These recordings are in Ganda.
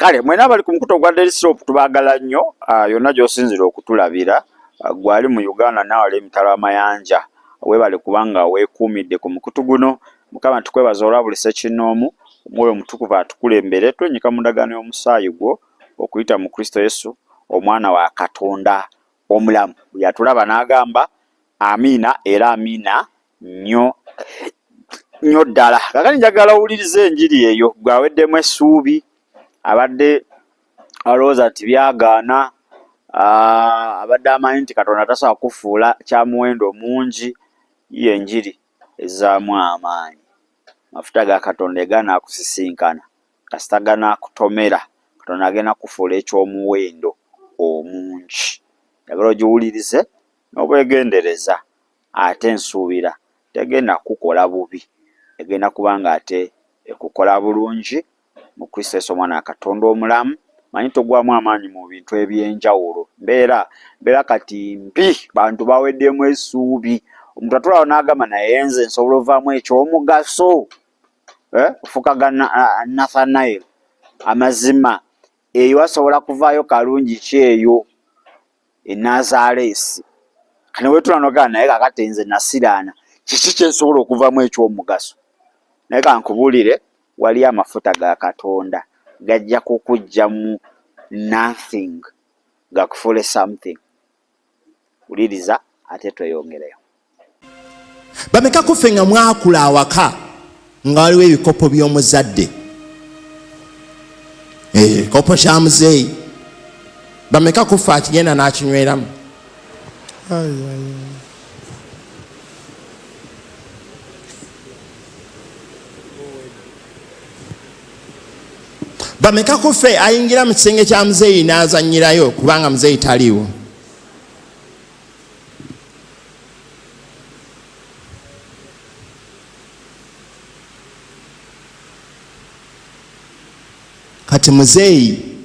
Kale mwena bali ku mukuto gwa Daily Soap tubagala nnyo yonna gy'osinzira okutulabira gwali mu Uganda nawe emitala amayanja webale kubanga weekuumidde ku mukutu guno Mukama tukwebaza olwa buli ssekinnoomu omwoyo omutukuvu atukulembere twenyika mu ndagaano y'omusaayi gwo okuyita mu Kristo Yesu omwana wa Katonda omulamu yatulaba n'agamba amiina era amiina nnyo ddala. Kakati njagala owulirize enjiri eyo gwe aweddemu essuubi abadde alowooza nti byagaana abadde amanyi nti Katonda tasobola kufuula kya muwendo mungi ye enjiri ezaamu amaanyi. Amafuta ga Katonda egaana akusisinkana kasita gana akutomera Katonda agenda kufuula eky'omuwendo omungi. Njagala ogiwulirize n'obwegendereza ate nsuubira tegenda kukola bubi egenda kubanga ate ekukola bulungi mu Kristo Yesu omwana wa Katonda omulamu. Manyi togwamu amaanyi mu bintu eby'enjawulo mbeera kati mpi bantu baweddemu essuubi omuntu atulawo n'agamba naye nze nsobola ovaamu eky'omugaso ofuuka Nathanael amazima eyo asobola kuvaayo kalungi ki eyo e Nazaaleesi kane wetula nogaa naye kakati nze nasiraana kiki kyensobola okuvaamu eky'omugaso. Naye kankubuulire wali amafuta ga Katonda gajja kukujjamu nothing gakufuule something. Wuliriza ate tweyongereyo. Bameka kufe nga mwakula awaka nga waliwo ebikopo by'omuzadde kopo kya muzeeyi bameka kufa akigenda n'akinyweramu. Bameka kufe ayingira mu kisenge kya muzeeyi n'azannyirayo kubanga muzeeyi taliiwo. Kati muzeeyi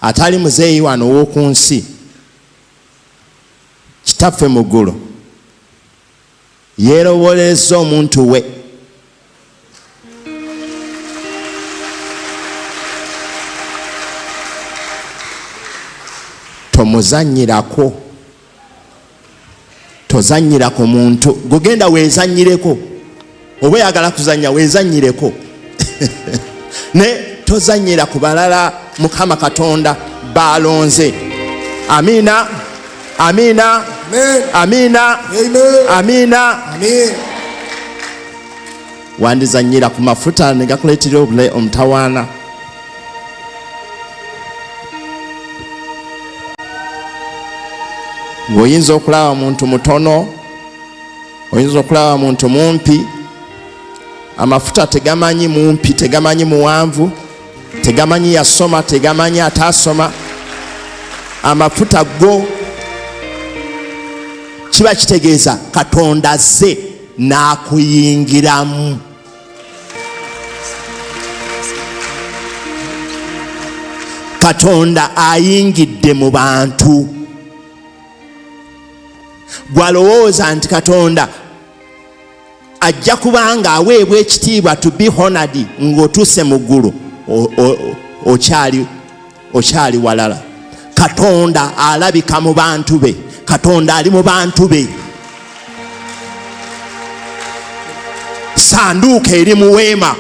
atali muzeeyi wano w'oku nsi kitaffe mu ggulu yeeroboleza omuntu we tomuzannyirako tozannyira ku muntu gugenda weezannyireko oba oyagala kuzannya weezannyireko ne tozannyira ku balala Mukama Katonda balonze. Amiina amiina amiina amiina. Wandizannyira ku mafuta ne gakuleetera obule omutawaana. Oyinza okulaba muntu mutono oyinza okulaba muntu mumpi. Amafuta tegamanyi mumpi tegamanyi muwanvu tegamanyi yasoma tegamanyi atasoma. Amafuta go kiba kitegeeza Katonda azze n'akuyingiramu. Katonda ayingidde mu bantu. Gwalowooza nti Katonda ajja kubanga aweebwa ekitiibwa to be honored ng'otuuse mu ggulu okyali walala. Katonda alabika mu bantu be. Katonda ali mu bantu be. Sanduuka eri mu weema.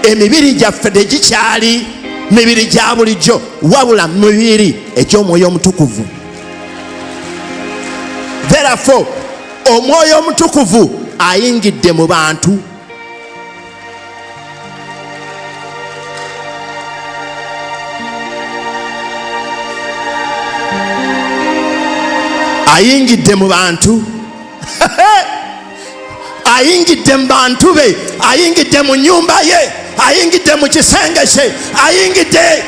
Emibiri gyaffe tegikyali mibiri gya bulijjo wabula mibiri egy'omwoyo omutukuvu. Therefore omwoyo omutukuvu ayingidde mu bantu. Ayingidde mu bantu. Ayingidde mu bantu be. Ayingidde mu nnyumba ye. Ayingidde mu kisenge kye. Ayingidde.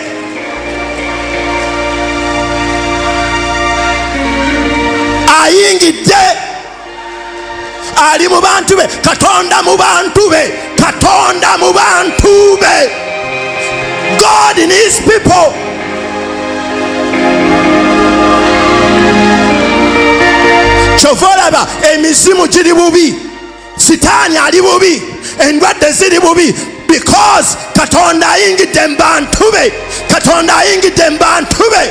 Ayingidde. Ali mu bantu be. Katonda mu bantu be. Katonda mu bantu be. God in his people. Chovolaba emizimu giri bubi. Sitaani ali bubi. Endwadde ziri bubi. because Katonda ayingidde mu bantu be. Katonda ayingidde mu bantu be.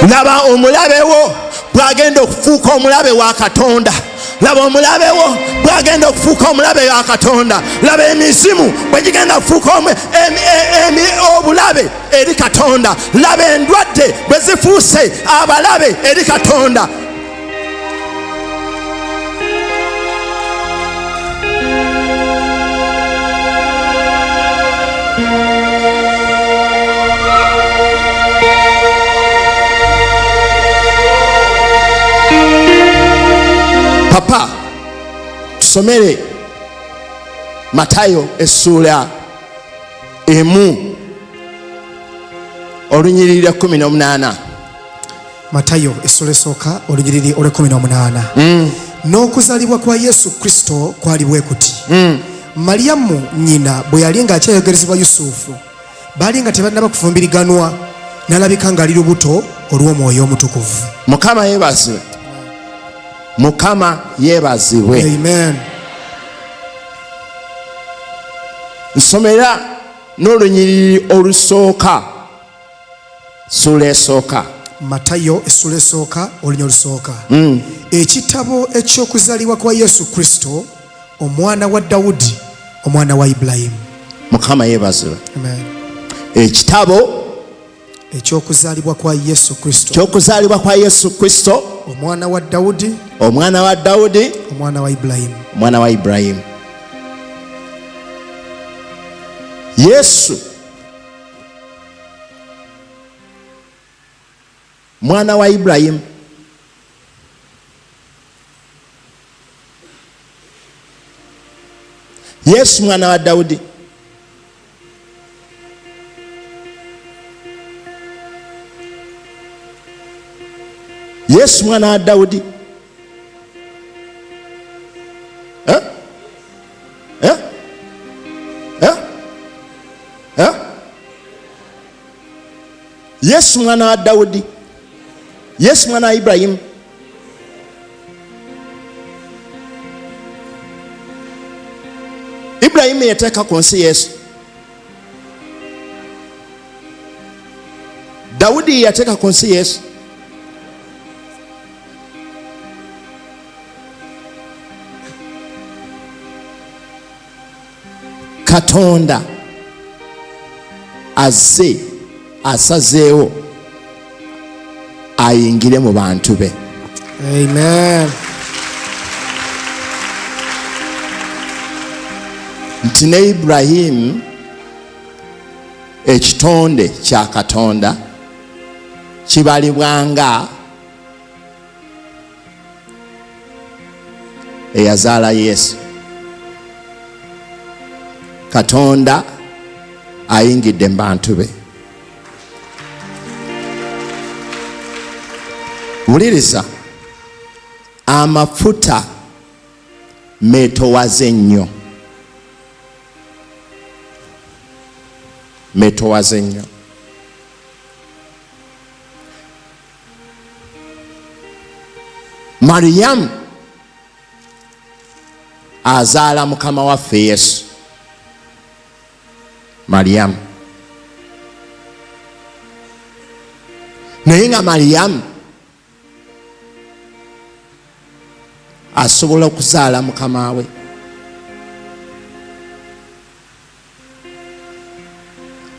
Laba omulabe wo bwagenda okufuuka omulabe wa Katonda. Laba omulabe wo bwagenda okufuuka omulabe wa Katonda. Laba emizimu bwe gigenda okufuuka obulabe eri Katonda. Laba endwadde bwe zifuuse abalabe eri Katonda. Papa, tusomere Matayo essula emu olunyiriri 18. Matayo essula esooka olunyiriri 18. N'okuzaalibwa kwa Yesu Kristo kwali bwe kuti. Maliyamu nnyina bwe yali ng'akyayogerezebwa Yusufu, baali nga tebannaba kufumbiriganwa, n'alabika ng'ali lubuto olw'Omwoyo Omutukuvu. Mukama yeebazibwe. Mukama yeebazibwe. Amen. Nsomera n'olunyiriri olusooka sula esooka. Matayo essula esooka olunyiriri olusooka. Ekitabo eky'okuzaalibwa kwa Yesu Kristo omwana wa Dawudi omwana wa Ibulayimu. Mukama yeebazibwe. Amen. Ekitabo eky'okuzaalibwa kwa Yesu Kristo. Ky'okuzaalibwa kwa Yesu Kristo omwana wa Dawudi omwana wa Dawudi omwana wa Ibulayimu. omwana wa Ibulayimu. Yesu mwana wa Ibulayimu. Yesu mwana wa Dawudi. Yesu mwana wa Dawudi. Yesu mwana wa Dawudi. Yesu mwana wa Ibulayimu. Ibulayimu yateeka ku nsi Yesu. Dawudi yateeka ku nsi Yesu. Katonda azze asazeewo ayingire mu bantu be. Amen. Nti ne Ibulayimu ekitonde kya Katonda kibalibwanga eyazaala Yesu. Katonda ayingidde mu bantu be. Wuliriza, amafuta metowaze nnyo. Metowaze nnyo. Mariyamu azaala mukama waffe Yesu. Mariyamu. Naye nga Mariyamu asobola okuzaala mukama we.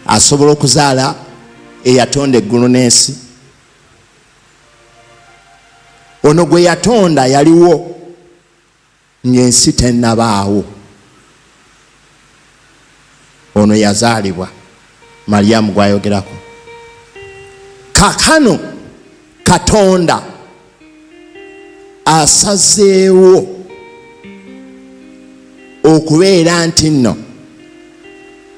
Asobola okuzaala eyatonda eggulu n'ensi. Ono gwe yatonda yaliwo ng'ensi tennabaawo. Ono yazaalibwa. Mariyamu gwayogerako. Kakano Katonda asazeewo okubeera nti nno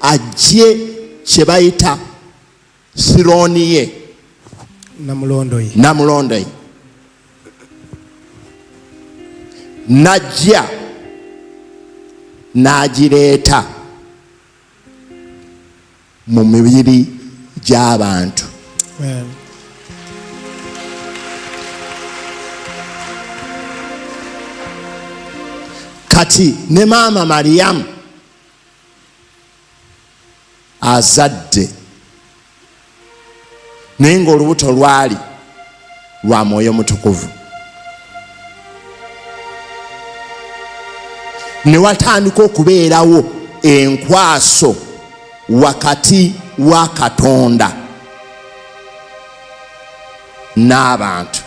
ajje kye bayita Sironi ye, namulondo ye. Najja n'agireeta mu mibiri gy'abantu. Kati ne maama Mariyamu azadde naye ng'olubuto lwali lwa Mwoyo Mutukuvu. Ne watandika okubeerawo enkwaso wakati wa Katonda n'abantu.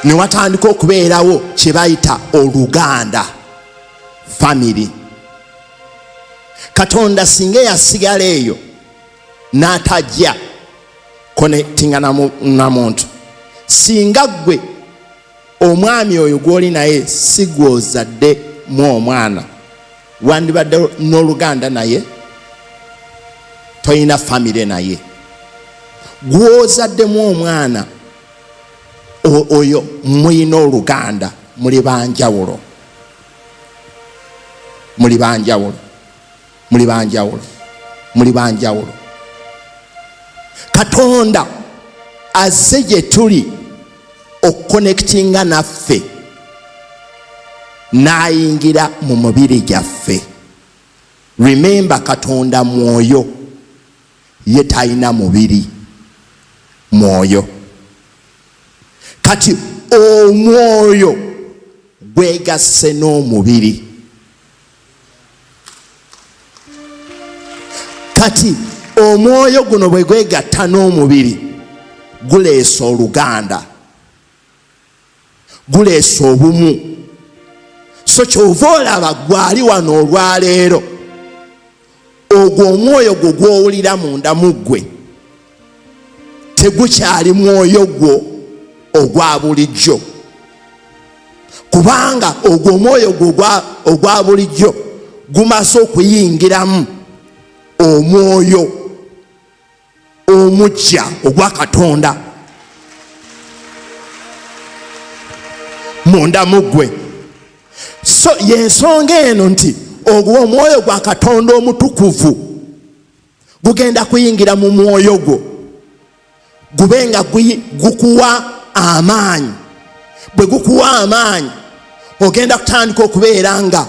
Ne watandika okubeerawo kye bayita oluganda, family. Katonda singa yasigala eyo n'atajja connectinga na muntu, singa gwe omwami oyo gw'oli naye si gw'ozadde mu omwana, wandibadde n'oluganda naye, toyina family naye. Gw'ozaddemu omwana oyo muyina oluganda, muli banjawulo, muli banjawulo, muli banjawulo, muli banjawulo. Katonda azze gye tuli okuconnectinga naffe, n'ayingira mu mubiri gyaffe. Remember, Katonda mwoyo, ye talina mubiri, mwoyo. Kati omwoyo gwegasse n'omubiri. Kati omwoyo guno bwe gwegatta n'omubiri guleesa oluganda, guleesa obumu. So kyova olaba gwali wano olwaleero, ogwo omwoyo gwo gw'owulira munda mu ggwe tegukyali mwoyo gwo ogwa bulijjo, kubanga ogwo omwoyo gwo ogwa bulijjo gumaze okuyingiramu omwoyo omuggya ogwa Katonda munda mu ggwe. So yensonga eno nti ogwo omwoyo gwa Katonda omutukuvu gugenda kuyingira mu mwoyo gwo, gubenga gukuwa amaanyi. Bwe gukuwa amaanyi, ogenda kutandika okubeera nga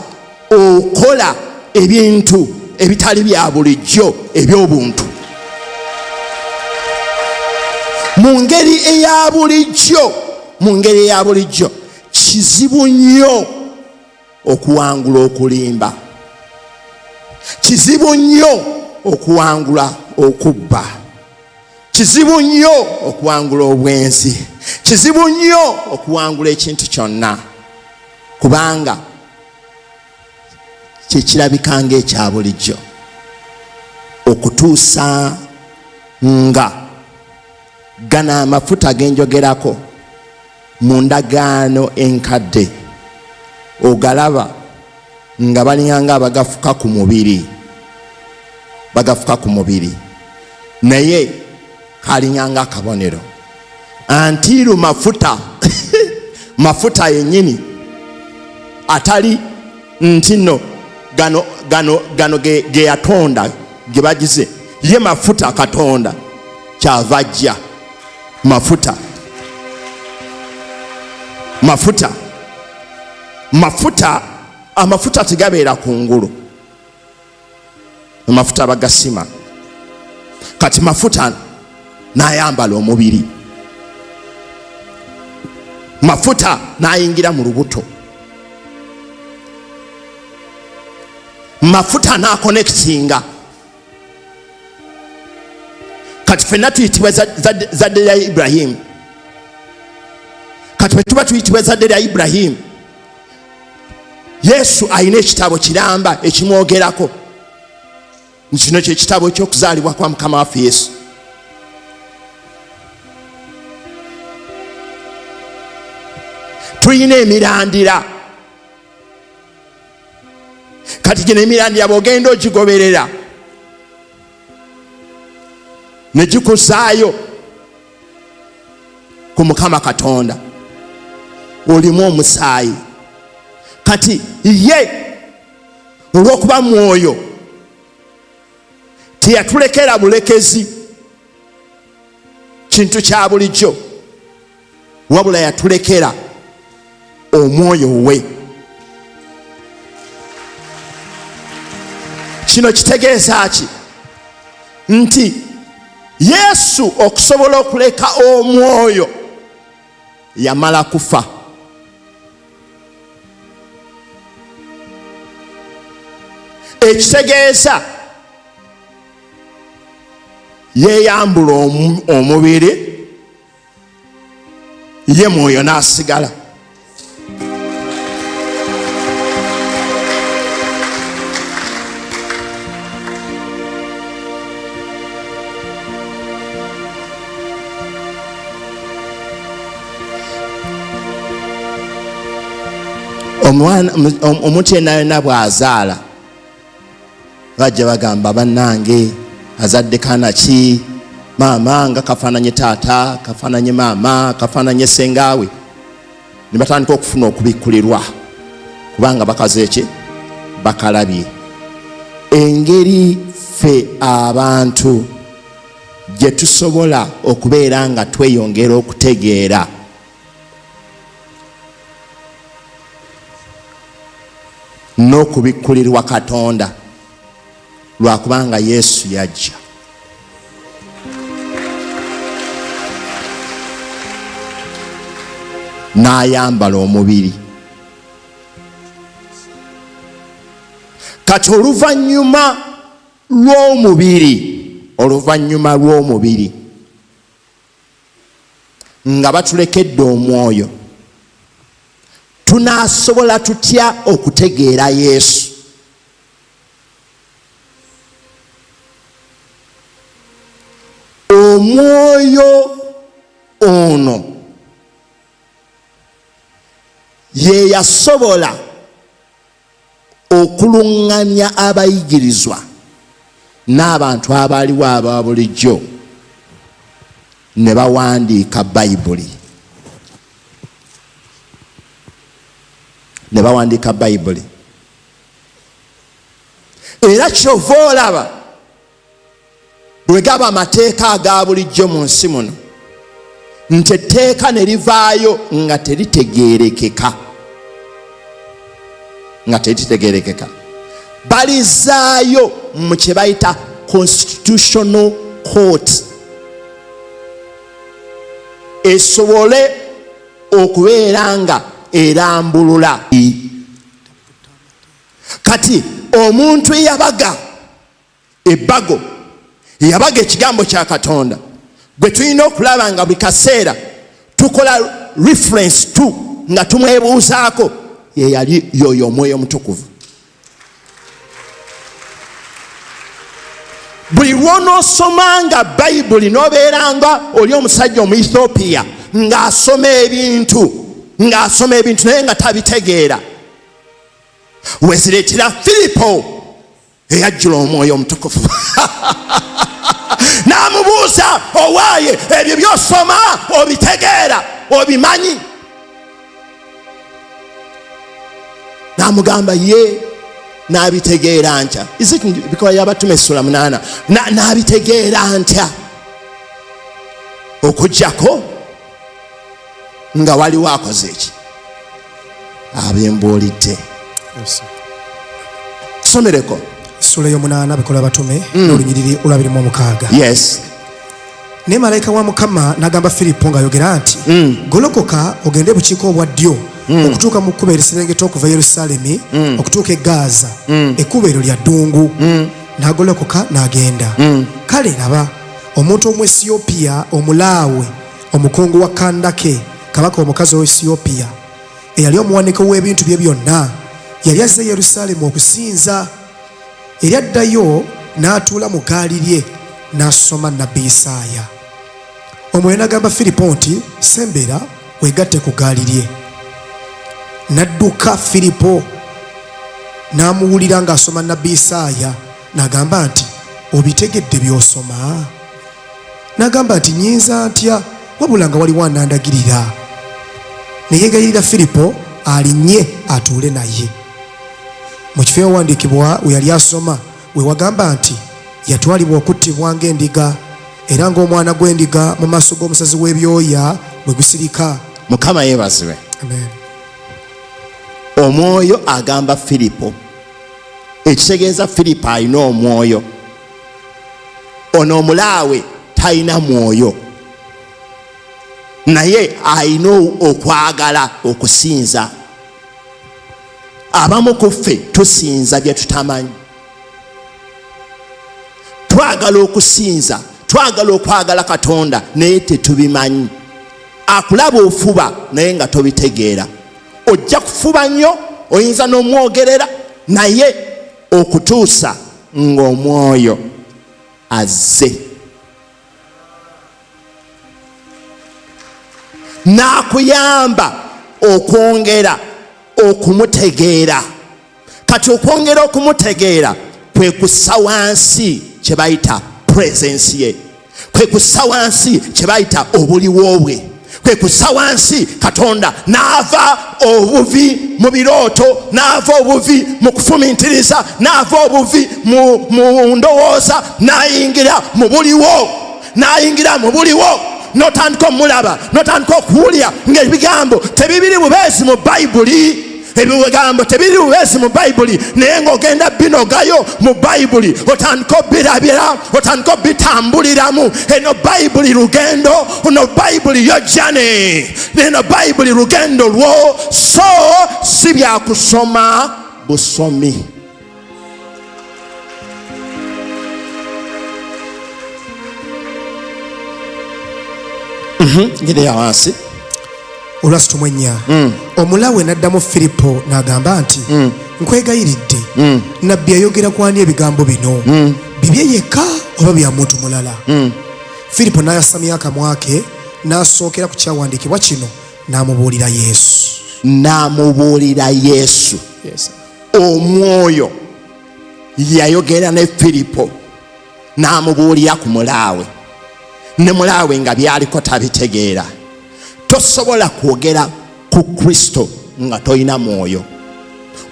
okola ebintu ebitali bya bulijjo eby'obuntu. Mu ngeri eya bulijjo, mu ngeri eya bulijjo kizibu nnyo okuwangula okulimba, kizibu nnyo okuwangula okubba, kizibu nnyo okuwangula obwenzi, kizibu nnyo okuwangula ekintu kyonna, kubanga kyekirabika ng'ekya bulijjo, okutuusa nga gano amafuta genjogerako mu ndagaano enkadde ogalaba nga balinganga abagafuka ku mubiri, bagafuka ku mubiri, naye kalinganga akabonero. Antiru mafuta mafuta yennyini atali ntino gano ge yatonda ge bagize, ye mafuta Katonda kyava ajja. Mafuta amafuta tegabeera ku ngulu, amafuta bagasima. Kati mafuta n'ayambala omubiri, mafuta n'ayingira mu lubuto, mafuta n'akonectinga. Kati ffenna tuyitibwa zadde lya Ibrahim. Kati bwe tuba tuyitibwa zadde lya Ibrahim, Yesu alina ekitabo kiramba ekimwogerako. Kino kye kitabo ky'okuzaalibwa kwa Mukama waffe Yesu. Tuyina emirandira. Kati gino emirandira bw'ogenda ogigoberera ne gikusaayo ku Mukama Katonda, olimu omusaayi. Kati ye olw'okuba mwoyo teyatulekera bulekezi kintu kya bulijjo, wabula yatulekera omwoyo we. Kino kitegeeza ki? Nti Yesu okusobola okuleka omwoyo yamala kufa. Ekitegeeza yeyambula omubiri, ye mwoyo n'asigala. Omuntu yenna bw'azaala bajja bagamba bannange azadde kaana ki, maama nga kafaananye taata, kafaananye maama, kafaananye sengaawe. Ne batandika okufuna okubikkulirwa kubanga bakaze ki? Bakalabye. Engeri ffe abantu gye tusobola okubeera nga tweyongera okutegeera n'okubikkulirwa Katonda lwakubanga Yesu yajja. N'ayambala omubiri. Kati oluvannyuma lw'omubiri nga batulekedde omwoyo, tunaasobola tutya okutegeera Yesu? Omwoyo ono ye yasobola okuluŋŋamya abayigirizwa n'abantu abaaliwo aba bulijjo ne bawandiika Bayibuli. Era kyova olaba bwe gaba amateeka aga bulijjo mu nsi muno, nti etteeka ne livaayo nga teritegeerekeka, balizaayo mu kye bayita constitutional court esobole okubeera nga erambulula. Kati omuntu eyabaga ebbago, eyabaga ekigambo kya Katonda, gwe tulina okulaba nga buli kaseera tukola reference tu nga tumwebuuzaako, ye yali yoyo Omwoyo Omutukuvu. Buli lw'onoosomanga Bayibuli n'obeeranga oli omusajja Omu-Ethiopia ng'asoma ebintu naye nga tabitegeera, wezireetera Filipo eyajjula Omwoyo Omutukuvu n'amubuuza, owaaye ebyo by'osoma obitegeera, obimanyi? N'amugamba ye n'abitegeera ntya. Bikola y'Abatume Essula 8. N'abitegeera ntya? Okuggyako nga waliwo akoze eki? Abembuulidde. Somereko Essula 8 Bikola Abatume n'olunyiriri olwabirimu 6. Yes. Ne malayika wa Mukama n'agamba Filipo ng'ayogera nti, golokoka ogende bukiiko obwa ddyo okutuuka mu kkubo eriserengeta okuva Yerusaalemi okutuuka e Gaza, ekkubo eryo lya ddungu. N'agolokoka n'agenda. Kale laba, omuntu Omu-Esiyopya omulaawe, omukungu wa Kandake, kabaka omukazi w'Esiyopya, eyali omuwaniko w'ebintu bye byonna, yali azze Yerusaalemi okusinza. Eryaddayo n'atuula mu gaali lye n'asoma nnabbi Isaaya. Omwoyo n'agamba Filipo nti, sembera weegatte ku gaali lye. N'adduka Filipo n'amuwulira ng'asoma nnabbi Isaaya, n'agamba nti, obitegedde by'osoma? N'agamba nti, nnyinza ntya, wabula nga waliwo anandagirira. Ne yeegayirira Filipo alinnye atuule naye. mu kifo ewawandiikibwa we yali asoma we wagamba nti yatwalibwa okuttibwa ng'endiga era ng'omwana gw'endiga mu maaso g'omusazi w'ebyoya bwe gusirika. Mukama yeebazibwe. Amen. Omwoyo agamba Filipo, ekitegeeza Filipo alina omwoyo. Ono omulaawe talina mwoyo, naye alina okwagala okusinza. Abamu ku ffe tusinza bye tutamanyi. Twagala okusinza, twagala okwagala Katonda naye tetubimanyi. Akulaba ofuba naye nga tobitegeera. Ojja kufuba nnyo, oyinza n'omwogerera, naye okutuusa ng'omwoyo azze. N'akuyamba okwongera okumutegeera. Kati okwongera okumutegeera kwe kussa wansi kye bayita presence ye, kwe kussa wansi kye bayita obuliwo bwe, kwe kussa wansi Katonda n'ava obuvi mu birooto, n'ava obuvi mu kufumintiriza, n'ava obuvi mu ndowooza, n'ayingira mu buliwo, n'ayingira mu buliwo. N'otandika omulaba, n'otandika okuwulira ng'ebigambo tebibiri bubeezi mu Bayibuli. Ebigambo tebiri bubeezi mu Bayibuli, naye ng'ogenda binogayo mu Bayibuli, otandika obirabira, otandika obitambuliramu. Eno Bayibuli lugendo, no Bayibuli yo journey, eno Bayibuli lugendo lwo, so si bya kusoma busomi. Ngire ya wansi olwasi tumwenya. Omulawe n'addamu Filipo n'agamba nti nkwegayiridde, nabbi ayogera ku ani ebigambo bino, bibye yekka oba bya muntu mulala? Filipo n'ayasamya akamwa ke n'asookera ku kyawandiikibwa kino n'amubuulira Yesu. N'amubuulira Yesu. Yes. Omwoyo yayogera ne Filipo n'amubuulira ku mulaawe, ne mulaawe nga byaliko tabitegeera. Tosobola kwogera ku Kristo nga toyina mwoyo.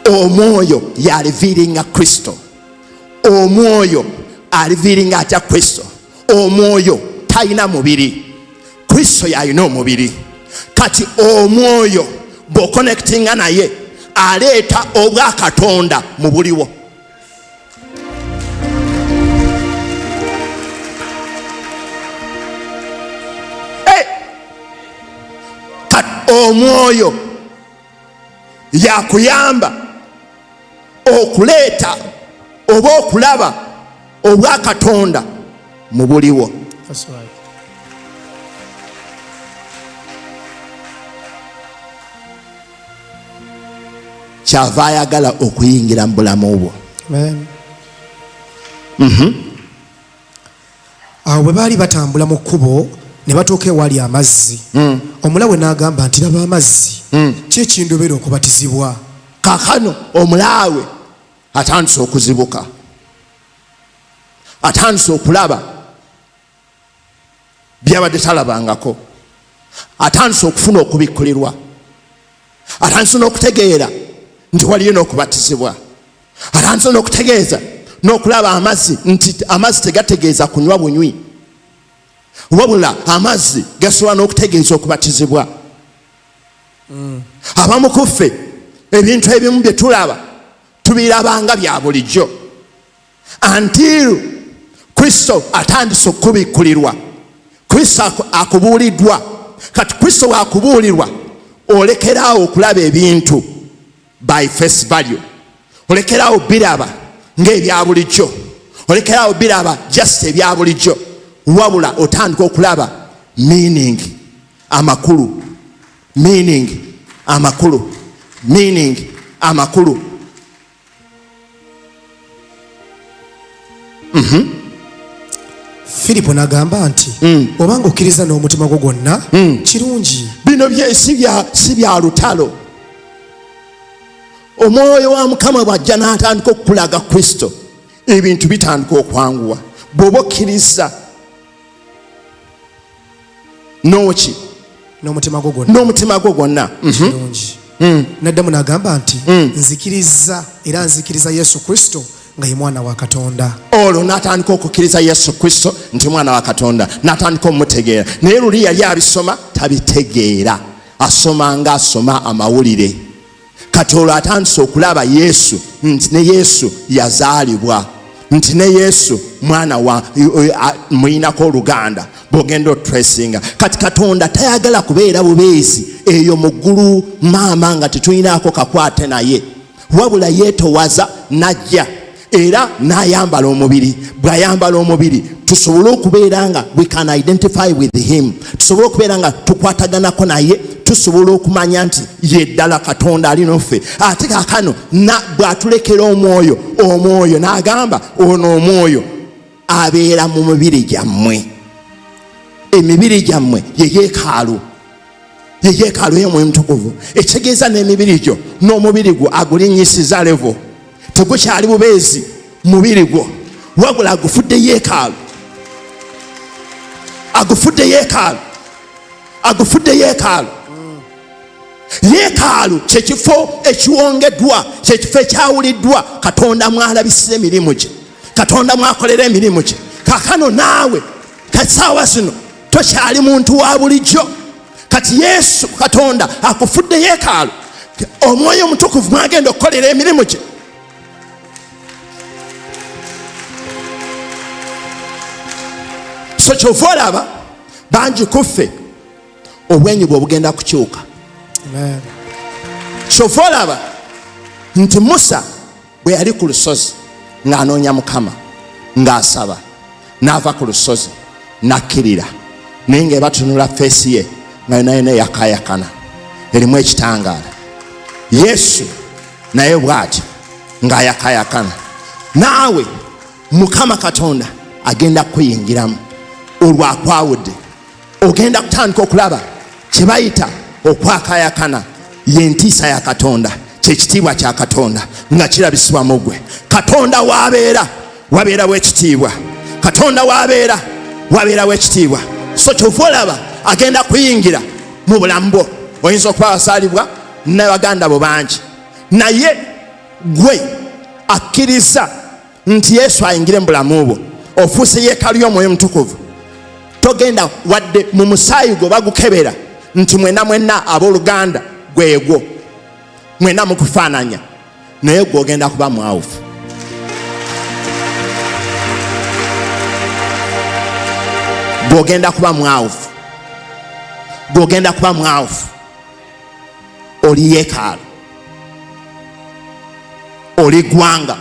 Omwoyo yaliviiringa Kristo, omwoyo aliviiringa atya Kristo. Omwoyo talina mubiri, Kristo yalina omubiri. Kati omwoyo bw'okonectinga naye aleeta obwa Katonda mu buliwo. Omwoyo yakuyamba okuleeta oba okulaba obwa Katonda mu buliwo. That's right. Kyava ayagala okuyingira mu bulamu obwo. Amen. Awo bwe baali batambula mu kkubo ne batuuka ewali amazzi. Omulawe n'agamba nti laba amazzi, ki ekindobera okubatizibwa? Kaakano omulaawe atandise okuzibuka, atandise okulaba byabadde talabangako, atandise okufuna okubikkulirwa, atandise n'okutegeera nti waliyo n'okubatizibwa, atandise n'okutegeeza n'okulaba amazzi nti amazzi tegategeeza kunywa bunywi, wabula amazzi gasobola n'okutegeeza okubatizibwa. Abamu ku ffe ebintu ebimu bye tulaba tubirabanga bya bulijjo until Kristo atandise okubikkulirwa, Kristo akubuuliddwa. Kati Kristo bw'akubuulirwa olekeraawo okulaba ebintu by face value, olekeraawo biraba ng'ebya bulijjo, olekeraawo biraba just ebya bulijjo, wabula otandika okulaba meaning amakulu, meaning amakulu, meaning amakulu. Filipo n'agamba nti obanga okkiriza n'omutima gwo gwonna kirungi. Bino si bya lutalo. Omwoyo wa Mukama bw'ajja n'atandika okukulaga Kristo, ebintu bitandika okwanguwa bw'oba okkiriza n'omutima gwo gwonna kirungi. Naddamu n'agamba nti nzikiriza era nzikiriza Yesu Kristo nga ye mwana wa Katonda. Olwo n'atandika okukkiriza Yesu Kristo nti mwana wa Katonda, n'atandika omutegeera. Naye luli yali abisoma tabitegeera, asoma amawulire. Kati olwo atandise okulaba Yesu, nti ne Yesu yazaalibwa, nti ne Yesu mwana wa muyinako oluganda bw'ogenda otresinga. Kati Katonda tayagala kubeera bubeezi eyo mu ggulu maama nga tetulinaako kakwate naye, wabula yeetowaza n'ajja era n'ayambala omubiri. Bw'ayambala omubiri tusobole okubeera nga we can identify with him, tusobole okubeera nga tukwataganako naye, tusobole okumanya nti ye ddala Katonda ali naffe. Ate kaakano bw'atulekera omwoyo n'agamba ono omwoyo abeera mu mibiri gyammwe. Emibiri gyammwe ye yeekaalu y'Omwoyo Mutukuvu. Ekitegeeza n'emibiri gyo n'omubiri gwo agulinnyisiza levo, tegukyali bubeezi mubiri gwo, wabula agufudde yeekaalu. Yeekaalu kyekifo ekiwongeddwa, kyekifo ekyawuliddwa Katonda mwalabisira emirimu gye, Katonda mwakolera emirimu gye. Kaakano naawe kasaawa zino tokyali muntu wa bulijjo. Kati Yesu Katonda akufudde yeekaalu, Omwoyo Omutukuvu mwagenda okukolera emirimu gye. So kyova olaba bangi kuffe obwenyi bwe bugenda kukyuka. Kyova olaba nti Musa bwe yali ku lusozi ng'anoonya Mukama, ng'asaba, n'ava ku lusozi n'akkirira, naye ng'ebatunula feesi ye nga yona yakayakana, erimu ekitangaala. Yesu naye bw'atyo ng'ayakayakana. Naawe Mukama Katonda agenda kuyingiramu. Olwakwawudde ogenda kutandika okulaba kye bayita okwakayakana, y'entiisa ya Katonda, kyekitiibwa kya Katonda nga kirabisibwa mu ggwe. Katonda wabeera w'ekitiibwa. Katonda wabeera w'ekitiibwa. So kyova olaba agenda kuyingira mu bulamu bwo. Oyinza okuba wasaalibwa ne baganda bo bangi, naye gwe akkiriza nti Yesu ayingire mu bulamu bwo, ofuuse yeekaalu y'Omwoyo Mutukuvu. Togenda wadde mu musaayi gwo bagukebera nti mwenna abooluganda gwegwo, mwenna mukufaananya, naye gwe ogenda kuba mwawufu. Gw'ogenda kuba mwawufu. Oli yeekaalu, oli ggwanga,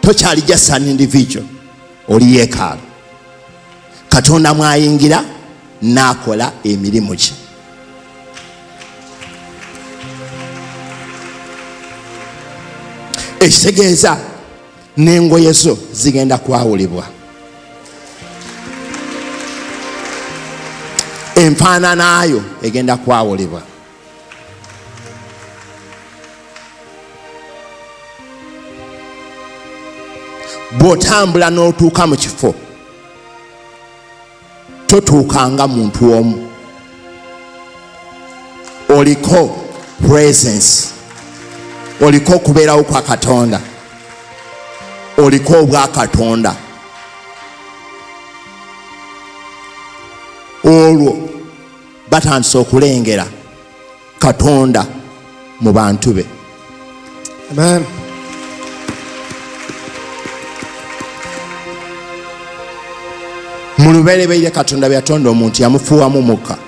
tokyali just an individual, oli yeekaalu. Katonda mwayingira n'akola emirimu gye. Ekitegeeza n'engoye zo zigenda kwawulibwa. Enfaananaayo egenda kwawulibwa. Bw'otambula n'otuuka mu kifo totuukanga muntu omu, oliko presence, oliko okubeerawo kwa Katonda, oliko obwa Katonda. Olwo batandise okulengera Katonda mu bantu be. Amen. Mu lubereberye Katonda bwe yatonda omuntu yamufuuwamu mukka.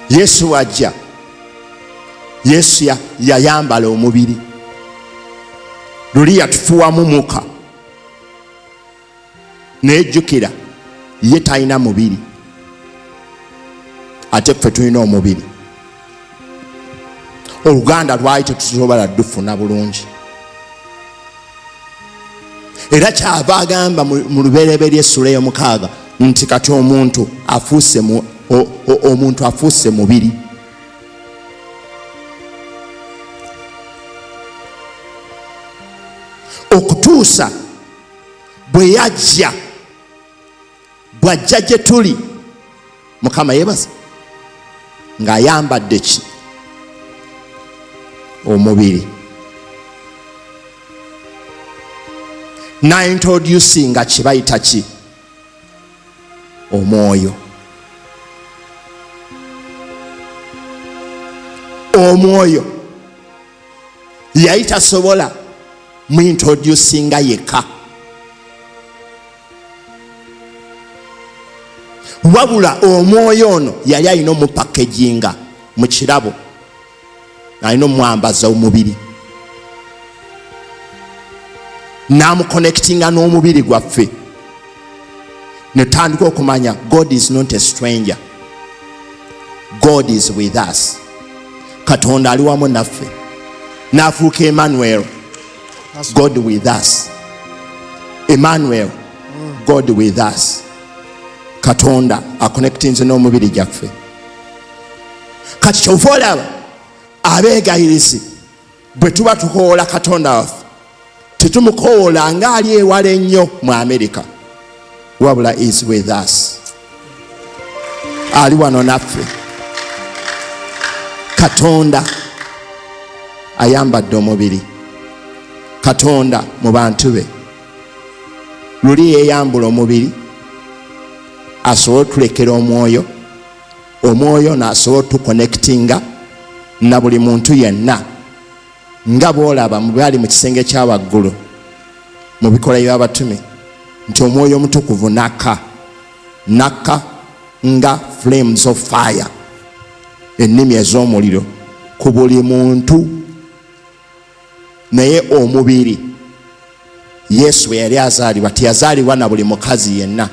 Yesu wajja, Yesu yayambala omubiri, luli yatufuuwamu mukka. Nejjukira ye talina mubiri, ate ffe tulina omubiri. Oluganda lwali tetusobola dufuna bulungi. Era kyava agamba mu lubereberye essula ey'omukaaga nti kati omuntu afuuse mubiri. Okutuusa bwe yajja bw'ajja gye tuli Mukama yebaza ng'ayambadde ki omubiri na introducinga kye bayita ki omwoyo. Omwoyo yali tasobola mu introducinga yekka, wabula omwoyo ono yali alina omupackaginga mu kirabo, alina omwambaza omubiri n'amuconnectinga n'omubiri gwaffe, ne tutandika okumanya God is not a stranger, God is with us. Katonda ali wamu naffe, n'afuuka Emmanuel, God with us. Emmanuel, God with us. Katonda aconnectinze n'omubiri gyaffe. Kati kyova olaba abeegayirizi bwe tuba tukoola Katonda waffe tetumukoola ng'ali ewala ennyo mu America, wabula is with us, ali wano naffe. Katonda ayambadde omubiri. Katonda mu bantu be luli yeeyambula omubiri asobola otulekera omwoyo, omwoyo n'asobola otuconnectinga na buli muntu yenna, nga bw'olaba mu bali mu kisenge kya waggulu mu bikola by'abatume nti omwoyo omutukuvu nakka nga flames of fire, ennimi ez'omuliro ku buli muntu. Naye omubiri Yesu bwe yali azaalibwa teyazaalibwa na buli mukazi yenna.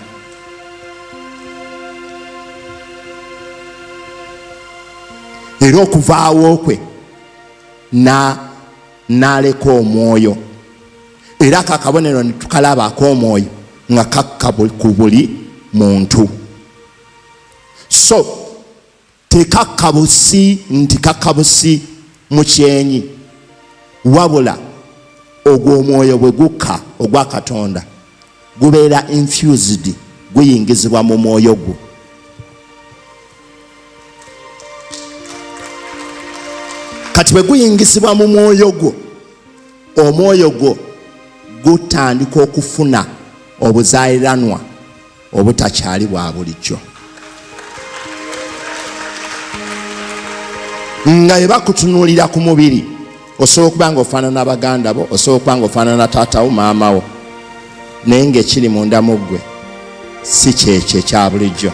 Era okuvaawo kwe n'aleka omwoyo, era kakabonero ne tukalaba ak'omwoyo nga kakka ku buli muntu. So tekakka busi nti kakka busi mu kyenyi, wabula ogw'omwoyo bwe gukka ogwa Katonda gubeera infused, guyingizibwa mu mwoyo gwo. Kati bwe guyingizibwa mu mwoyo gwo, omwoyo gwo gutandika okufuna obuzaayiranwa obutakyali bwa bulijjo. Nga bwe bakutunuulira ku mubiri osobola okuba nga ofaanana baganda bo, osobola okuba nga ofaanana taatawo maama wo, naye ng'ekiri munda mu ggwe si kyekyo ekya bulijjo.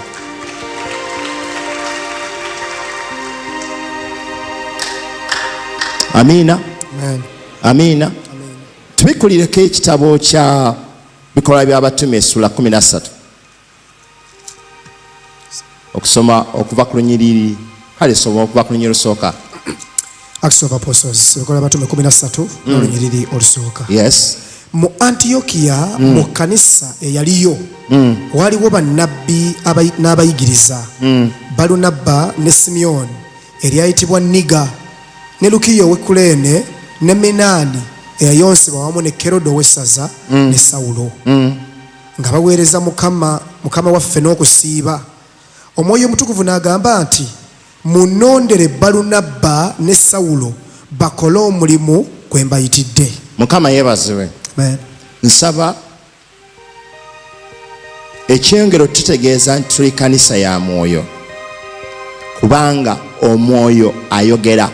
Amiina. Amiina. Tubikulireko ekitabo kya bikolwa by'abatume essula 13 okusoma okuva ku lunyiriri, kale soma okuva ku lunyiriri olusooka. Acts of Apostles bikolwa by'abatume 13 n'olunyiriri olusooka. Yes. Mu Antiokia mu kanisa eyaliyo waliwo bannabbi n'abayigiriza, Balunabba ne Simyoni eryayitibwa Niga, ne Lukiyo ow'e Kuleene, ne Minaani eyayonsebwa wamu ne Kerode ow'essaza ne Sawulo, nga baweereza Mukama waffe n'okusiiba. Omwoyo Omutukuvu n'agamba nti, munondere Balunabba ne Sawulo bakole omulimu gwe mbayitidde. Mukama yeebazibwe. Nsaba ekyengero tutegeeza nti tuli kanisa ya mwoyo, kubanga omwoyo ayogera.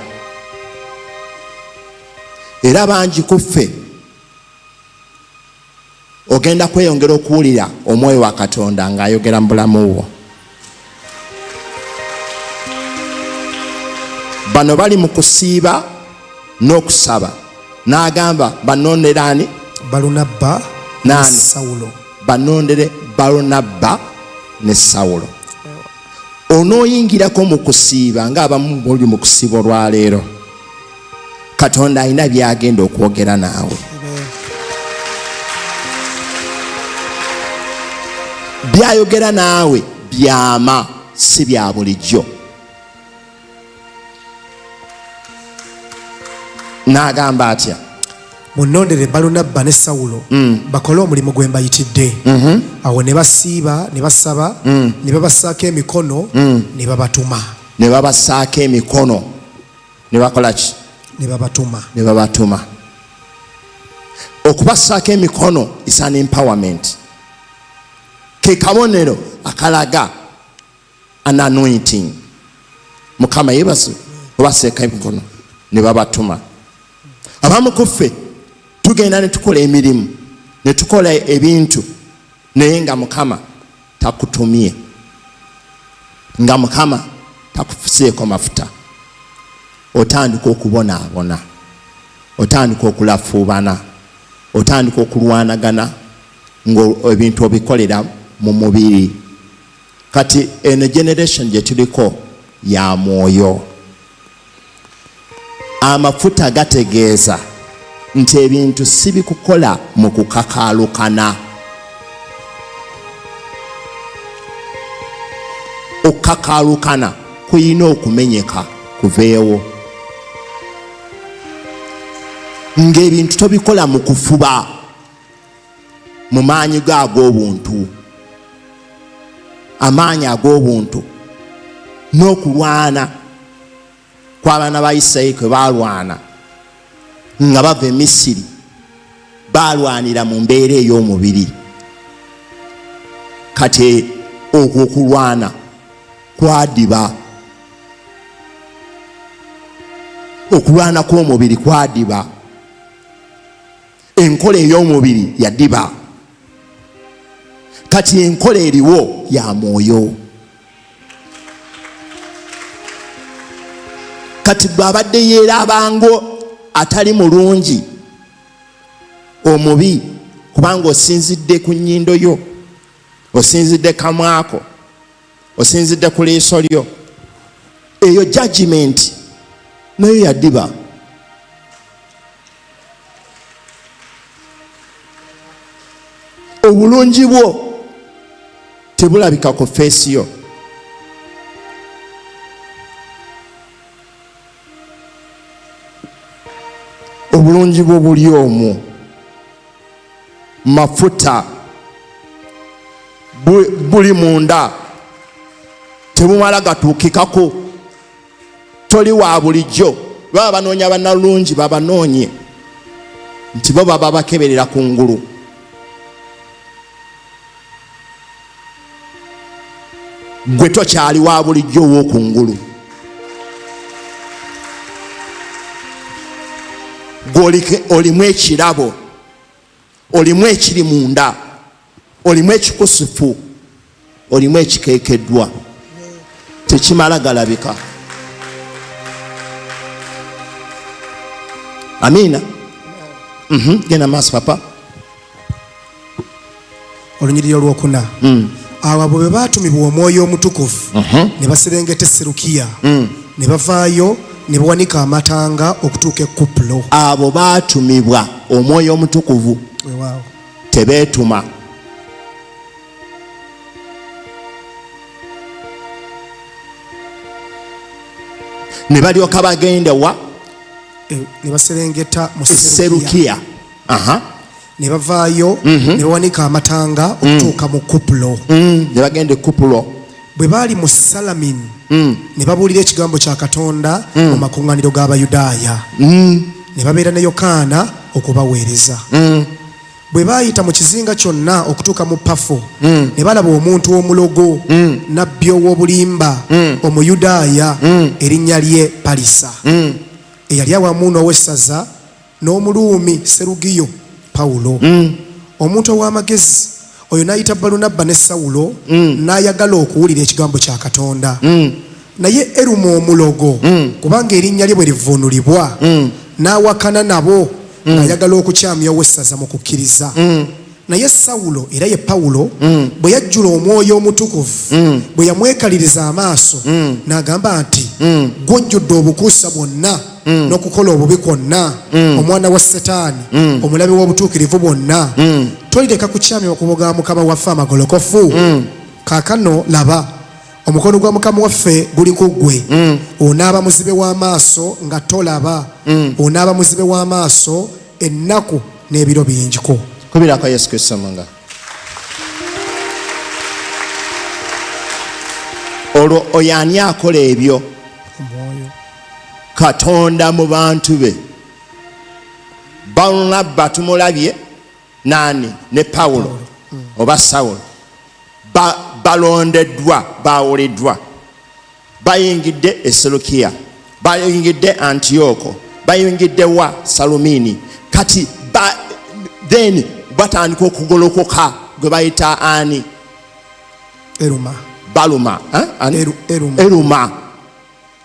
Era bangi ku ffe ogenda kweyongera okuwulira omwoyo wa Katonda ng'ayogera mu bulamu bwo. Bano bali mu kusiiba n'okusaba, n'agamba banondere ani? Balunabba ne Sawulo. Banondere Balunabba ne Sawulo. Onooyingirako mu kusiiba ng'abamu buli mu kusiiba olwaleero. Katonda alina byagenda okwogera naawe. Byayogera naawe byama, si bya bulijjo. N'agamba atya? munondere Balunabba ne Sawulo bakole omulimu gwe mbayitidde. Awo ne basiiba ne basaba ne babasaako emikono ne babatuma. Ne babasaako emikono ne bakola ki? Ne babatuma. Ne babatuma. Okubasaako emikono is an empowerment. Ke kabonero akalaga an anointing. Mukama yebasu obaseeka emikono ne babatuma. Abamu ku ffe tugenda ne tukola emirimu ne tukola ebintu naye nga Mukama takutumye, nga Mukama takufuseeko mafuta. Otandika okubonaabona, otandika okulafuubana, otandika okulwanagana ng'ebintu obikolera mu mubiri. Kati eno generation gye tuliko ya mwoyo. Amafuta gategeeza nti ebintu si bikukola mu kukakaalukana. Okukakaalukana kuyina okumenyeka kuveewo. Ng'ebintu tobikola mu kufuba mu maanyi ag'obuntu, amaanyi ag'obuntu n'okulwana kw'abaana ba Isirayiri kwe baalwana nga bava e Misiri, baalwanira mu mbeera ey'omubiri. Kati okwo okulwana kwadiba, okulwana kw'omubiri kwadiba, enkola ey'omubiri yadiba. Kati enkola eriwo ya mwoyo. Kati bw'abadde yeerabango atali mulungi, omubi, kubanga osinzidde ku nnyindo yo, osinzidde kamwako, osinzidde ku liiso lyo, eyo judgment nayo yaddiba. Obulungi bwo tebulabika ku feesi yo. Obulungi bwo buli omwo. Mafuta buli munda tebumala gatuukikako. Toli wa bulijjo. Baba banoonya bannalungi babanoonye nti bo baba bakeberera ku ngulu. Gwe tokyali wa bulijjo w'oku ngulu. Olimu ekirabo, olimu ekiri munda, olimu ekikusufu, olimu ekikeekeddwa, tekimala galabika. Amiina. Genda maaso papa. Olunyiriri olwokuna. Abo bwe baatumibwa Omwoyo Omutukuvu ne baserengeta Serukiya ne bavaayo ne bawanika amatanga okutuuka e Kupulo. Abo baatumibwa Omwoyo Omutukuvu. Wow. Tebeetuma. Ne balyoka bagenda wa? Ne baserengeta mu Serukiya. Ne bavaayo ne bawanika amatanga okutuuka mu Kupulo. Ne bagenda e Kupulo. Bwe baali mu Salamini ne babuulira ekigambo kya Katonda mu makuŋŋaaniro g'Abayudaaya. Ne babeera ne Yokaana okubaweereza. Bwe baayita mu kizinga kyonna okutuuka mu Pafo ne balaba omuntu w'omulogo, nabbi ow'obulimba, Omuyudaaya, erinnya lye Palisa, eyali awamu n'owessaza n'Omuluumi Serugiyo Pawulo. Omuntu ow'amagezi oyo n'ayita Balunabba ne Sawulo n'ayagala okuwulira ekigambo kya Katonda. Naye Eruma omulogo, kubanga erinnya lye bwe livvuunulibwa, n'awakana nabo ng'ayagala okukyamya owessaza mu kukkiriza. Naye Sawulo era ye Pawulo bwe yajjula Omwoyo Omutukuvu, bwe yamwekaliriza amaaso n'agamba nti, gw'ojjudde obukuusa bwonna n'okukola obubi kwonna, omwana wa Setaani, omulabe w'obutuukirivu bwonna, tolireka kukyamya okuboga Mukama waffe amagolokofu. Kaakano laba, omukono gwa mukama waffe guli ku ggwe. Onaaba muzibe w'amaaso nga tolaba. Onaaba muzibe w'amaaso ennaku n'ebiro bingiko. Kubirako Yesu Kristo munga. Olwo oyo ani akola ebyo? Katonda mu bantu be. Barnaba tumulabye nani ne Pawulo oba Sawulo balondeddwa bawoleddwa bayingidde e Selukiya, bayingidde Antiyoko, bayingidde wa Salumini. Kati then batandika okugolokoka gwe bayita ani? Baluma.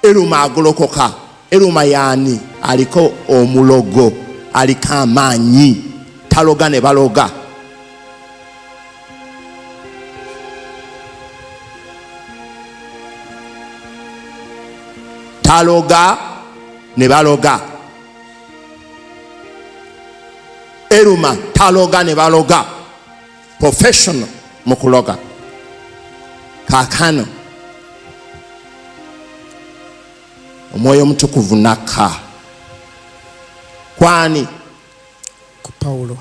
Eruma agolokoka. Eruma yani aliko omulogo, aliko amaanyi, taloga ne baloga. Taloga ne baloga. Eruma taloga ne baloga. Professional mukuloga. Kakano Omwoyo Omutukuvu nakka kwani? Ku Pawulo.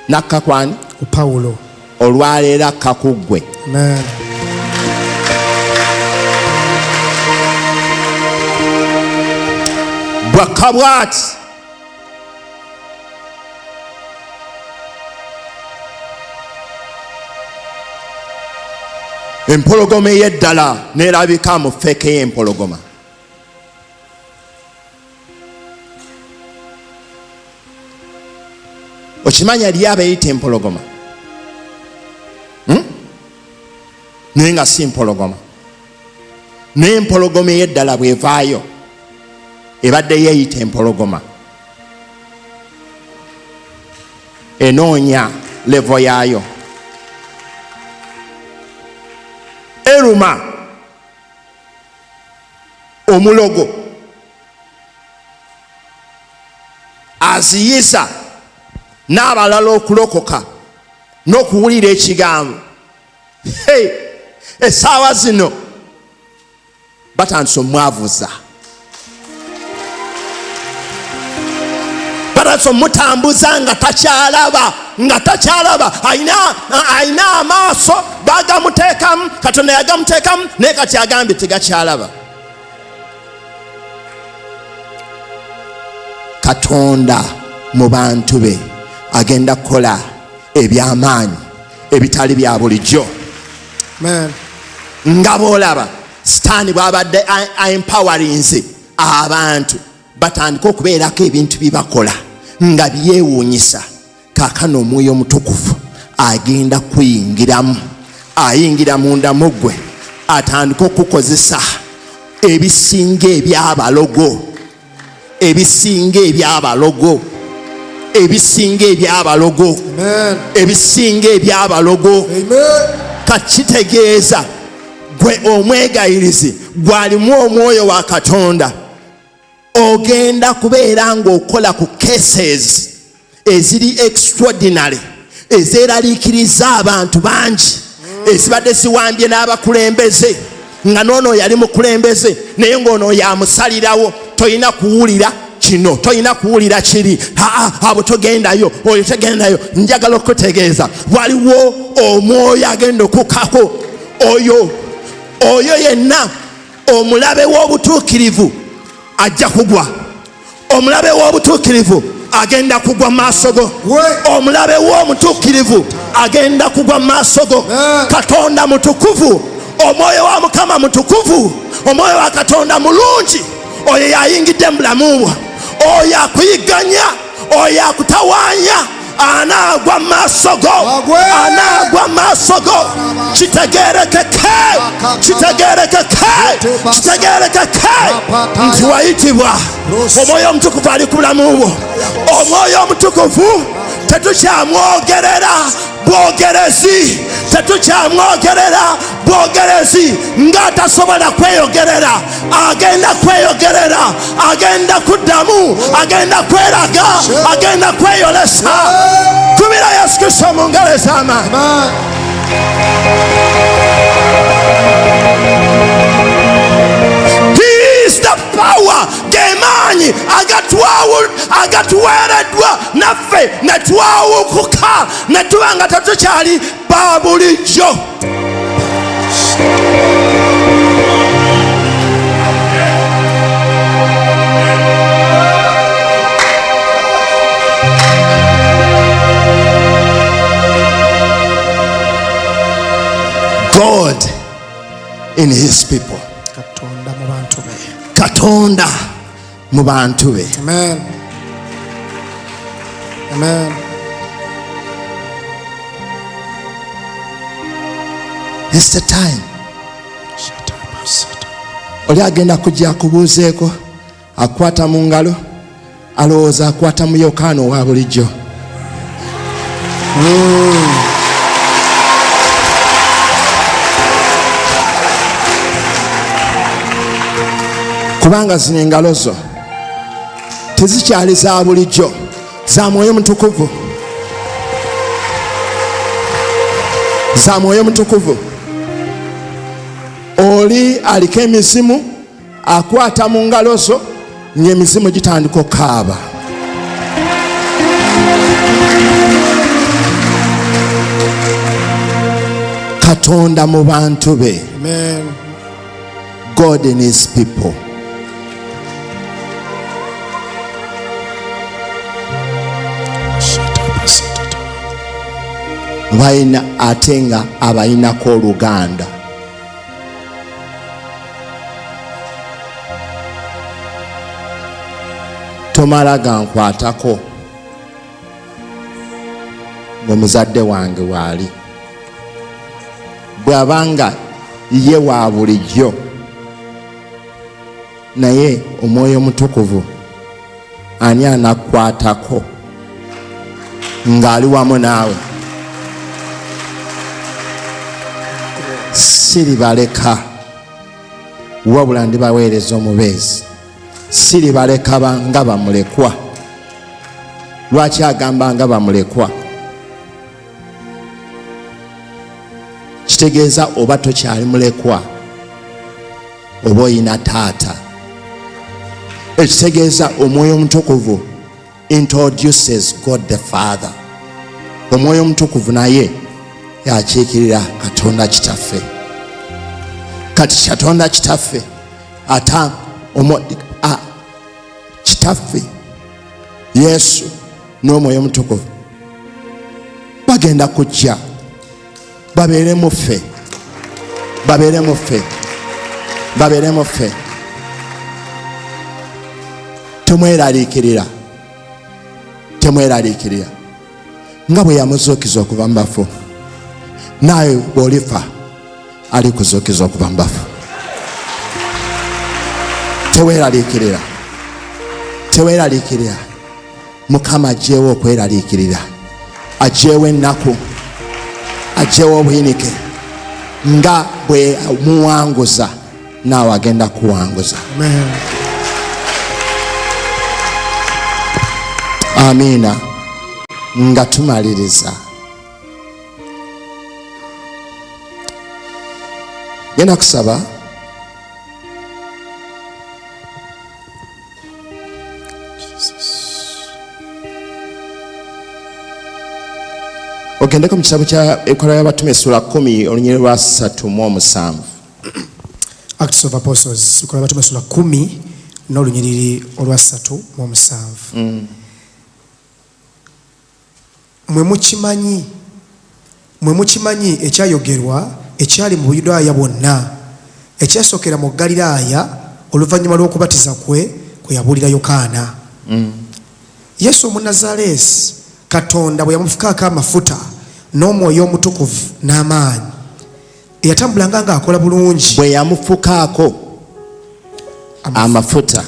Nakka kwani? Ku Pawulo. Olwaleero akka ku ggwe. Amen. Bwakka bw'ati empologoma ey'eddala n'erabika mu ffeeke y'empologoma. Okimanya lye abeeyita empologoma naye nga si mpologoma. Naye empologoma ey'eddala bw'evaayo ebadde yeeyita empologoma, enoonya levo yaayo. Eruma omulogo aziyiza n'abalala okulokoka n'okuwulira ekigambo. Essaawa zino batandise omwavuza, batandise omutambuza nga takyalaba, ayina amaaso bagamuteekamu, Katonda yagamuteekamu naye kati agambye tegakyalaba. Katonda mu bantu be agenda kukola eby'amaanyi ebitali bya bulijjo. Nga bw'olaba Sitaani bw'abadde empowerinze abantu batandika okubeerako ebintu bibakola nga byewuunyisa. Kaakano Omwoyo Omutukuvu agenda kuyingiramu, ayingira munda mu ggwe, atandika okukozesa ebisinga eby'abalogo, ebisinga eby'abalogo, ebisinga eby'abalogo, ebisinga eby'abalogo. Kakitegeeza gwe omwegayirizi gwalimu Omwoyo wa Katonda ogenda kubeera ng'okola ku cases eziri extraordinary, ezeraliikiriza abantu bangi, ezibadde ziwambye n'abakulembeze nga noono yali mukulembeze naye ng'ono yamusalirawo. Toyina kuwulira kino, toyina kuwulira kiri, abo togendayo, oyo tegendayo. Njagala okutegeeza waliwo Omwoyo agenda okukako. Oyo yenna omulabe w'obutuukirivu ajja kugwa. Omulabe w'obutuukirivu agenda kugwa maaso go. Omulabe w'omutuukirivu agenda kugwa maaso go. Katonda mutukuvu, Omwoyo wa Mukama mutukuvu, Omwoyo wa Katonda mulungi. Oyo yayingidde mu bulamu bwo, oyo akuyigganya, oyo akutawaanya, anaagwa maaso go, anaagwa maaso go. Kitegeerekeke, kitegeerekeke, kitegeerekeke nti wayitibwa. Omwoyo Omutukuvu ali ku bulamu bwo. Omwoyo Omutukuvu tetukyamwogerera bwogerezi, tetukyamwogerera bwogerezi ng'atasobola kweyogerera. Agenda kweyogerera, agenda kuddamu, agenda kweraga, agenda kweyolesa. Kubira Yesu Kristo mu ngalo ez'amaanyi. power gemaanyi agatuweereddwa naffe ne twawukuka ne tuba nga tetukyali ba bulijjo. God in his people. Katonda mu bantu be. Amen. Amen. It's the time. Oli agenda kujja kubuuzeeko akwata mu ngalo alowooza akwata mu Yokaana owa bulijjo. Kubanga zino engalo zo tezikyali za bulijjo, za Mwoyo Mutukuvu, za Mwoyo Mutukuvu. Oli aliko emizimu akwata mu ngalo zo ng'emizimu gitandika okukaaba. Katonda mu bantu be. Amen. God in his people. Bayina atenga abayinako oluganda. Tomala gankwatako ng'omuzadde wange waali. Bw'abanga ye wa bulijjo naye Omwoyo Mutukuvu ani anakwatako ng'ali wamu naawe. Siribaleka wabula ndibaweereza omubeezi. Siribaleka nga bamulekwa. Lwaki agamba nga bamulekwa? Kitegeeza oba tokyali mulekwa oba oyina taata. Ekitegeeza Omwoyo Mutukuvu introduces God the Father. Omwoyo Mutukuvu naye yakiikirira Katonda Kitaffe. Kati Katonda Kitaffe ata Kitaffe Yesu n'Omwoyo Mutukuvu bagenda kujja babeere mu ffe, babeere mu ffe, babeere mu ffe. Temweraliikirira, temweraliikirira nga bwe yamuzuukiza okuva mu bafu, naye bw'olifa alikuzuukiza okuva mu bafu. Teweraliikirira, teweraliikirira. Mukama aggyeewo okweraliikirira, aggyeewo ennaku, aggyeewo obuyinike. Nga bwe muwanguza naawe agenda kuwanguza. Amen. Amiina. Nga tumaliriza, genda kusaba ogendeko mu kitabo kya Enkola y'Abatume sura 10 olunyiriri lwa 37. Acts of Apostles, Enkola y'Abatume sura 10 n'olunyiriri olwa 37. Mwe mukimanyi ekyayogerwa ekyali mu Buyudaaya bwonna, ekyasookera mu Ggaliraaya oluvannyuma lw'okubatiza kwe yabuulira Yokaana. Yesu Omunnazaaleesi, Katonda bwe yamufukaako amafuta n'Omwoyo Omutukuvu n'amaanyi, eyatambulanga ng'akola bulungi. Bwe yamufukaako amafuta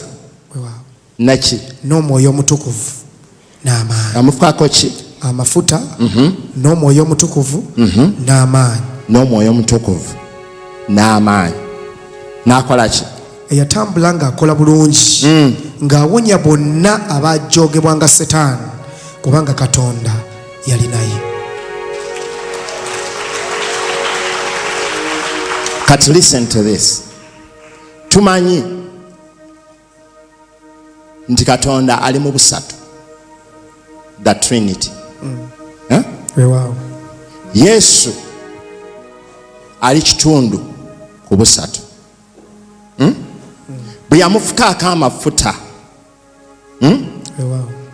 naki n'Omwoyo Omutukuvu n'amaanyi. Amufukaako ki? Amafuta n'Omwoyo Omutukuvu n'amaanyi. N'Omwoyo Omutukuvu n'amaanyi. N'akola ki? Eyatambula ng'akola bulungi, ng'awonya bonna abajoogebwanga Setaani, kubanga Katonda yali naye. Kati listen to this. Tumanyi nti Katonda ali mu busatu, the Trinity. Wow. Yesu ali kitundu ku busatu. Bwe yamufukaako amafuta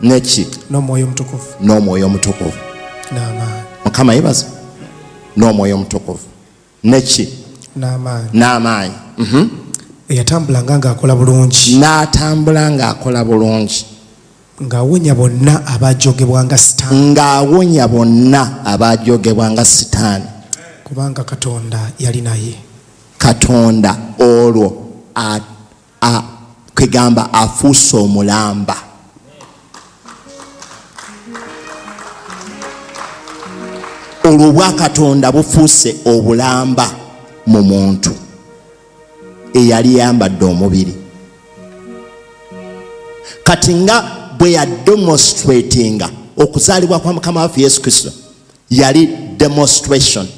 neki n'omwoyo omutukuvu n'omwoyo omutukuvu n'amaanyi. Mukama yebaza. N'omwoyo omutukuvu neki n'amaanyi. Eyatambulanga ng'akola bulungi, n'atambula ng'akola bulungi, ng'awonya bonna abaajogebwanga Sitaani, ng'awonya bonna abaajogebwanga Sitaani, kubanga Katonda yali naye. Katonda olwo kwegamba afuuse omulamba. Olwo bwa Katonda bufuuse obulamba mu muntu eyali yambadde omubiri. Kati nga bwe yademonstratinga okuzaalibwa kwa Mukama waffe Yesu Kristo, yali demonstration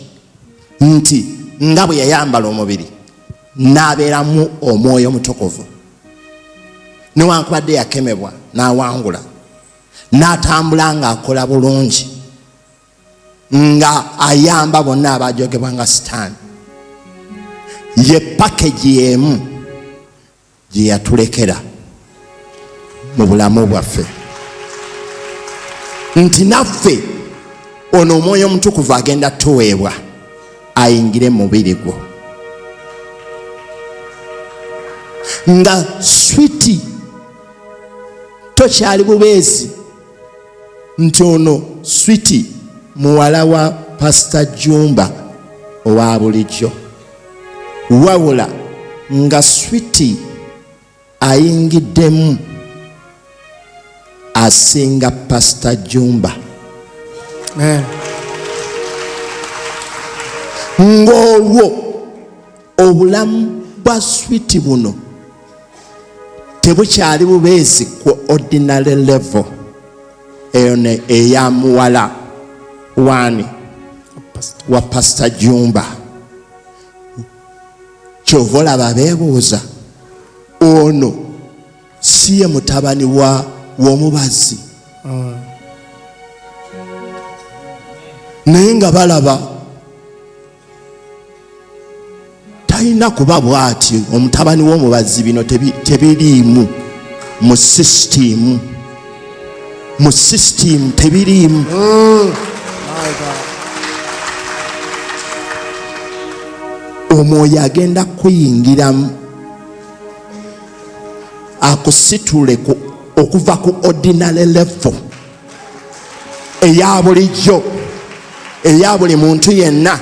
nti nga bwe yayambala omubiri n'abeeramu omwoyo omutukuvu, newankubadde yakemebwa n'awangula, n'atambula ng'akola bulungi, nga ayamba bonna abaajogebwanga Sitaani. Ye package y'emu gye yatulekera mu bulamu bwaffe, nti naffe ono omwoyo omutukuvu agenda tuweebwa ayingire mu mubiri gwo nga switi. Tokyali bubeezi nti ono switi muwala wa Pastor Jumba owa bulijjo, wabula nga switi ayingiddemu asinga Pastor Jumba. Ng'olwo obulamu bwa switi buno tebukyali bubeezi ku ordinary level eyo eya muwala wani wa Pastor Jumba. Kyova olaba beebuuza, ono si ye mutabani w'omubazi? Naye nga balaba talina kuba bw'ati, omutabani w'omubazi bino tebiriimu mu sisitimu, tebiriimu. Omwoyo agenda kuyingiramu akusitule okuva ku ordinary level eya bulijjo eya buli muntu yenna,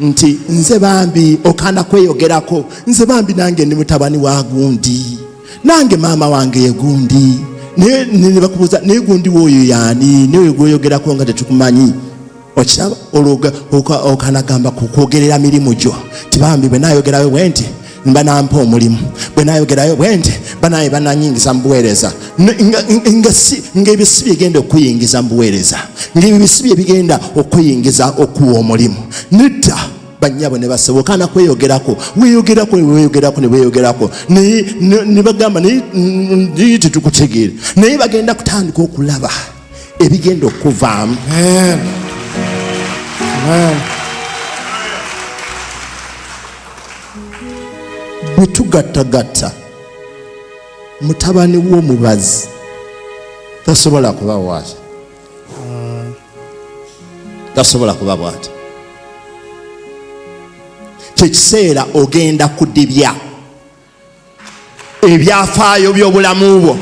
nti nze bambi okanda kweyogerako, nze bambi nange ndi mutabani wa gundi, nange maama wange ye gundi, ne bakubuuza naye gundi w'oyo yaani, newe gweyogerako nga tetukumanyi. Okiraba okanagamba kukwogerera mirimu gyo, tibambi bwe nayogerayo bwe nti mba nampa omulimu, bwe nayogerayo bwe nti banaye bananyingiza mu buweereza, ng'ebisi bigenda okuyingiza mu buweereza, ng'ebisi bigenda okuyingiza okuwa omulimu. Nedda bannyabo ne basaba okana kweyogerako, weeyogerako ne bagamba naye tetukutegeera, naye bagenda kutandika okulaba ebigenda okuvaamu. Bwe tugattagatta mutabani w'omubazi tasobola kuba bw'ati, tasobola kuba bw'ati. Kyekiseera ogenda kudibya ebyafaayo by'obulamu bwo.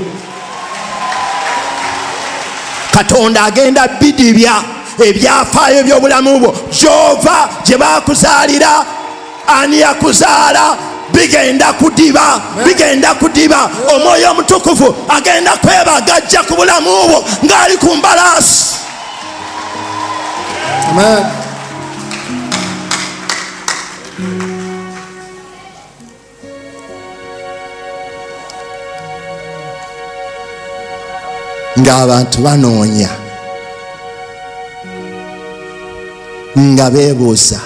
Katonda agenda bidibya ebyafaayo by'obulamu bwo, gy'ova, gye baakuzaalira, ani yakuzaala, bigenda kudiba. Omwoyo omutukuvu agenda kwebagajja ku bulamu bwo ng'ali ku mbalaasi. Amen. Ng'abantu banoonya nga beebuuza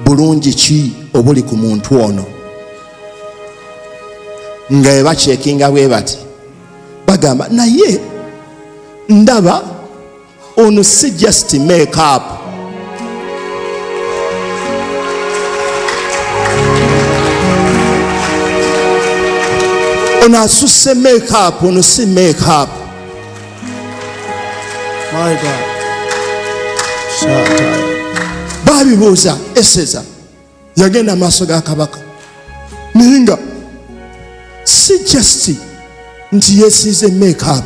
bulungi ki obuli ku muntu ono, nga bachekinga bwe bati bagamba naye ndaba ono si just make up. Ono asuse make up, ono si make up. My God. Babibuuza Eseza yagenda maaso ga kabaka ninga si just nti yesize make up,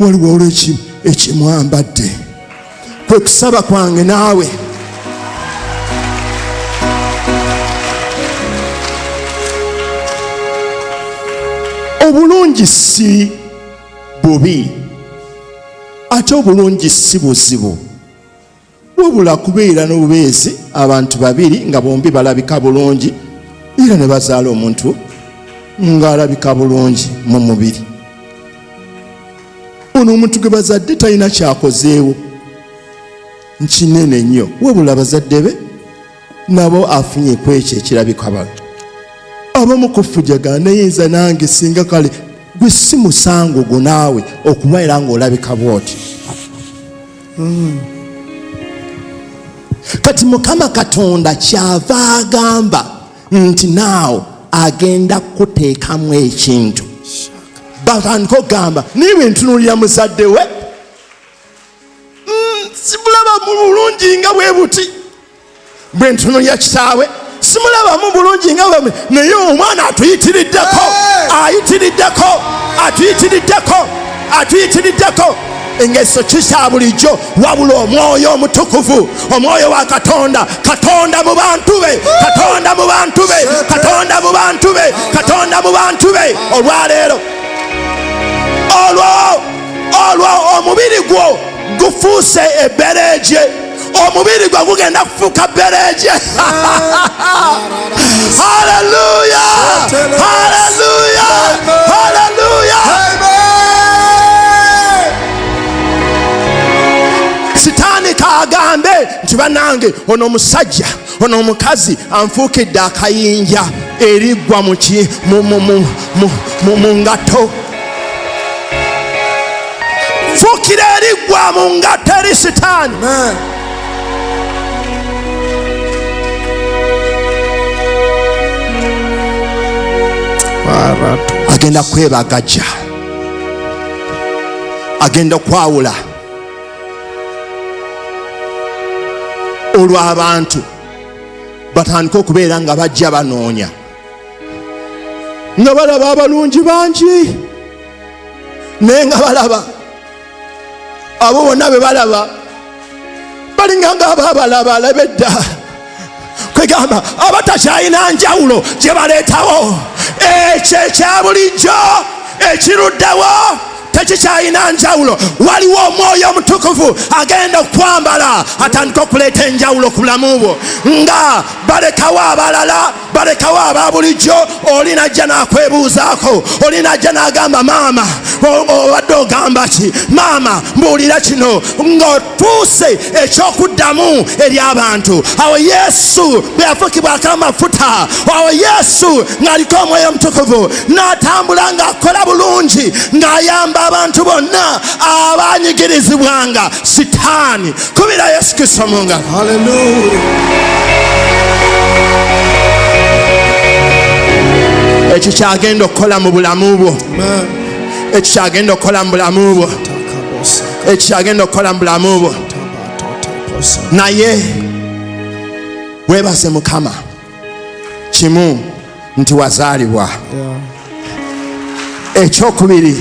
waliwo olw'ekimu ekimwambadde. Kwe kusaba kwange naawe obulungi si bubi ate obulungi si buzibu, wabula kubeera n'obubeezi abantu babiri nga bombi balabika bulungi era ne bazaala omuntu ng'alabika bulungi mu mubiri. Ono omuntu gwe bazadde talina kyakozeewo nkinene nnyo, wabula bazadde be nabo afunye ku ekyo ekirabika balo. Abamu kufujagana nayinza nange singa kale gwe si musango gwo naawe okubeera ng'olabika bw'oti. Kati Mukama Katonda kyava agamba nti naawe agenda kuteekamu ekintu. Batandika okugamba niwe ntunuulira muzadde we simulaba mu bulungi nga bwe buti, bwe ntunuulira kitaawe simulaba mu bulungi nga bwe, naye omwana atuyitiriddeko atuyitiriddeko engeso kisa bulijjo, wabula omwoyo omutukuvu, omwoyo wa Katonda, Katonda mu bantu be, Katonda mu bantu be, Katonda mu bantu be, Katonda mu bantu be. Olwaleero olwo omubiri gwo gufuuse ebbereegye, omubiri gwo gugenda kufuuka bbereegye. Haleluya, haleluya, haleluya. Sitaani kagambe nti banange ono omusajja ono omukazi anfuukidde akayinja eriggwa mu ngatto. Fuukira eriggwa mu ngatto eri sitaani. Agenda kwebagajja, agenda kwawula olwo abantu batandika okubeera nga bajja banoonya nga balaba abalungi bangi, naye nga balaba abo bonna be balaba balinga nga abalaba alabedda, kwegamba abatakyalina njawulo gye baleetawo. Ekyo ekya bulijjo ekiruddewo tekikyalina njawulo. Waliwo omwoyo omutukuvu agenda okwambala atandika okuleeta enjawulo ku bulamu bwo, nga balekawo abalala, balekawo aba bulijjo. Oli najja n'akwebuuzaako, oli najja n'agamba maama obadde ogamba ki, maama mbuulira kino, ng'otuuse ekyokuddamu eri abantu. Awo Yesu bwe yafukibwako amafuta, awo Yesu ng'aliko omwoyo omutukuvu n'atambula ng'akola bulungi ng'ayamba abantu bonna abanyigirizibwanga sitaani. Kubira Yesu Kristo mu ngalo. Hallelujah. Ekyo kyagenda okukola mu bulamu bwo, ekyo kyagenda okukola mu bulamu bwo, ekyo kyagenda okukola mu bulamu bwo. Naye weebaze Mukama kimu nti wazaalibwa. Ekyokubiri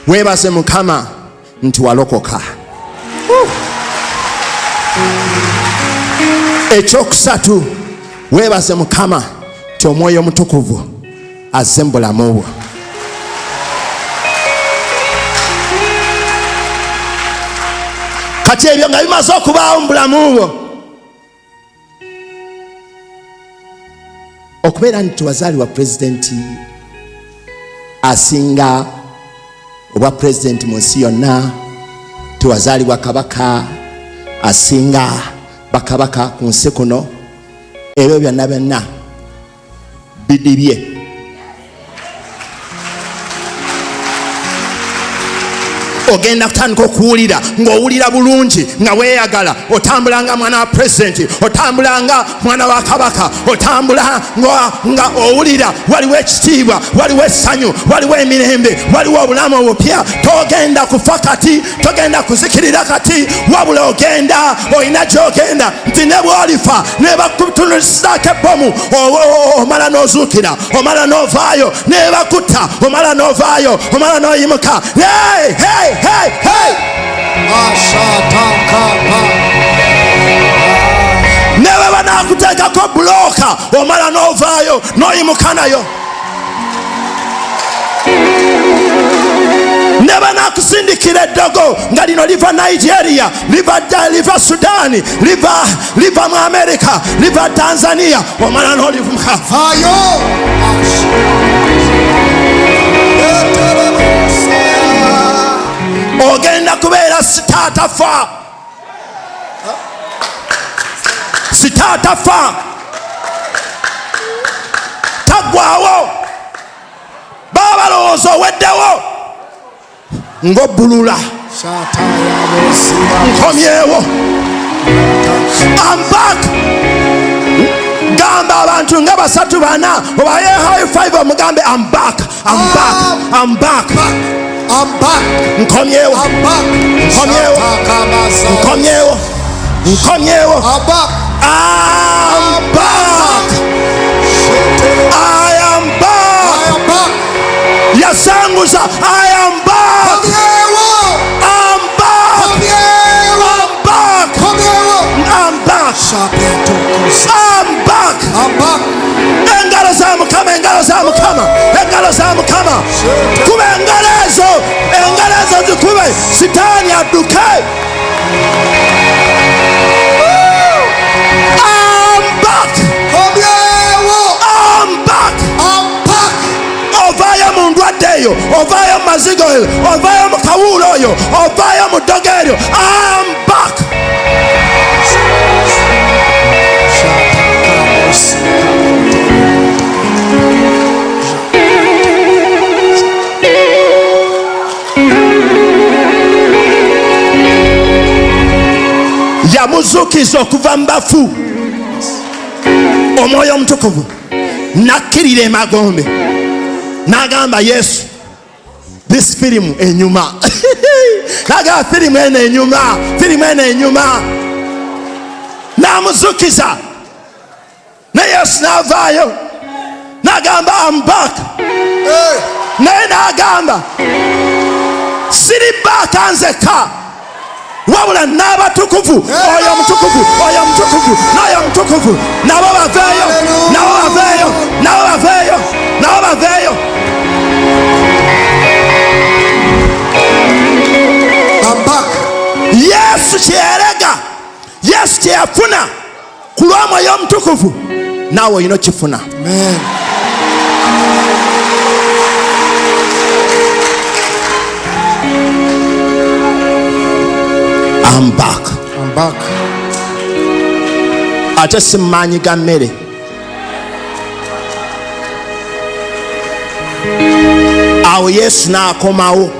weebaze Mukama nti walokoka. Ekyokusatu weebaze Mukama nti omwoyo omutukuvu azze mu bulamu bwo. Kati ebyo nga bimaze okubaawo mu bulamu bwo, okubeera nti wazaalibwa pulezidenti asinga obwa pulezidenti mu nsi yonna, tiwazaalibwa kabaka asinga bakabaka ku nsi kuno, ebyo byonna byonna bidibye. Ogenda kutandika okuwulira ng'owulira bulungi nga weeyagala, otambula nga mwana wa pulezidenti, otambula nga mwana wa kabaka, otambula nga owulira waliwo ekitiibwa, waliwo essanyu, waliwo emirembe, waliwo obulamu obupya. Togenda kufa kati, togenda kuzikirira kati, wabula ogenda olina gy'ogenda nti ne bw'olifa ne bakutunulizaako ebbomu omala n'ozuukira, omala n'ovaayo, ne bakutta omala n'ovaayo, omala n'oyimuka. Hey, hey, hey, hey! Ne bwe banaakuteekako bulooka omala n'ovaayo n'oyimuka nayo. Ne banaakusindikira eddogo nga lino liva Nigeria, liva Sudan, liva mu America, liva Tanzania, omala n'olimuka. Vaayo! Ogenda kubeera sitaatafa, sitaatafa, tagwawo. Baba balowooza oweddewo ng'obbulula. Nkomyewo. I'm back. Gamba abantu nga basatu bana obaye high five omugambe I'm back, I'm back, I'm back. I'm back. Nkomyewo. I'm back. Nkomyewo. Nkomyewo. Nkomyewo. I'm back. I'm back. I am back. I am back. Yasanguza. I am back. I'm back. I'm back. I'm back. I'm back. I'm back. Engalo za Mukama, engalo za Mukama, engalo za Mukama. Kuba engalo ezo zikube sitaani adduke. I'm back. I'm back. I'm back. Ovaayo mu ndwadde eyo, ovaayo mu mazigo eyo, ovaayo mu kawuulo oyo, ovaayo mu ddogo eryo. I'm back. Yamuzuukiza okuva mu bafu. Omwoyo omutukuvu nakkirira emagombe n'agamba Yesu, this firimu enyuma. N'agamba firimu eno enyuma, firimu eno enyuma. N'amuzuukiza ne Yesu n'avaayo n'agamba I'm back. Naye n'agamba siri baaka nzekka, wabula n'abatukuvu, oyo omutukuvu, oyo omutukuvu, n'oyo omutukuvu, nabo baveeyo, nabo baveeyo, nabo baveeyo, nabo baveeyo. I'm back. Yesu kyeyerega, Yesu kyeyafuna ku lw'omwoyo omutukuvu, naawe olina okifuna. Amen. I'm back. I'm back. Ate simanyi ga mmere. Awo Yesu n'akomawo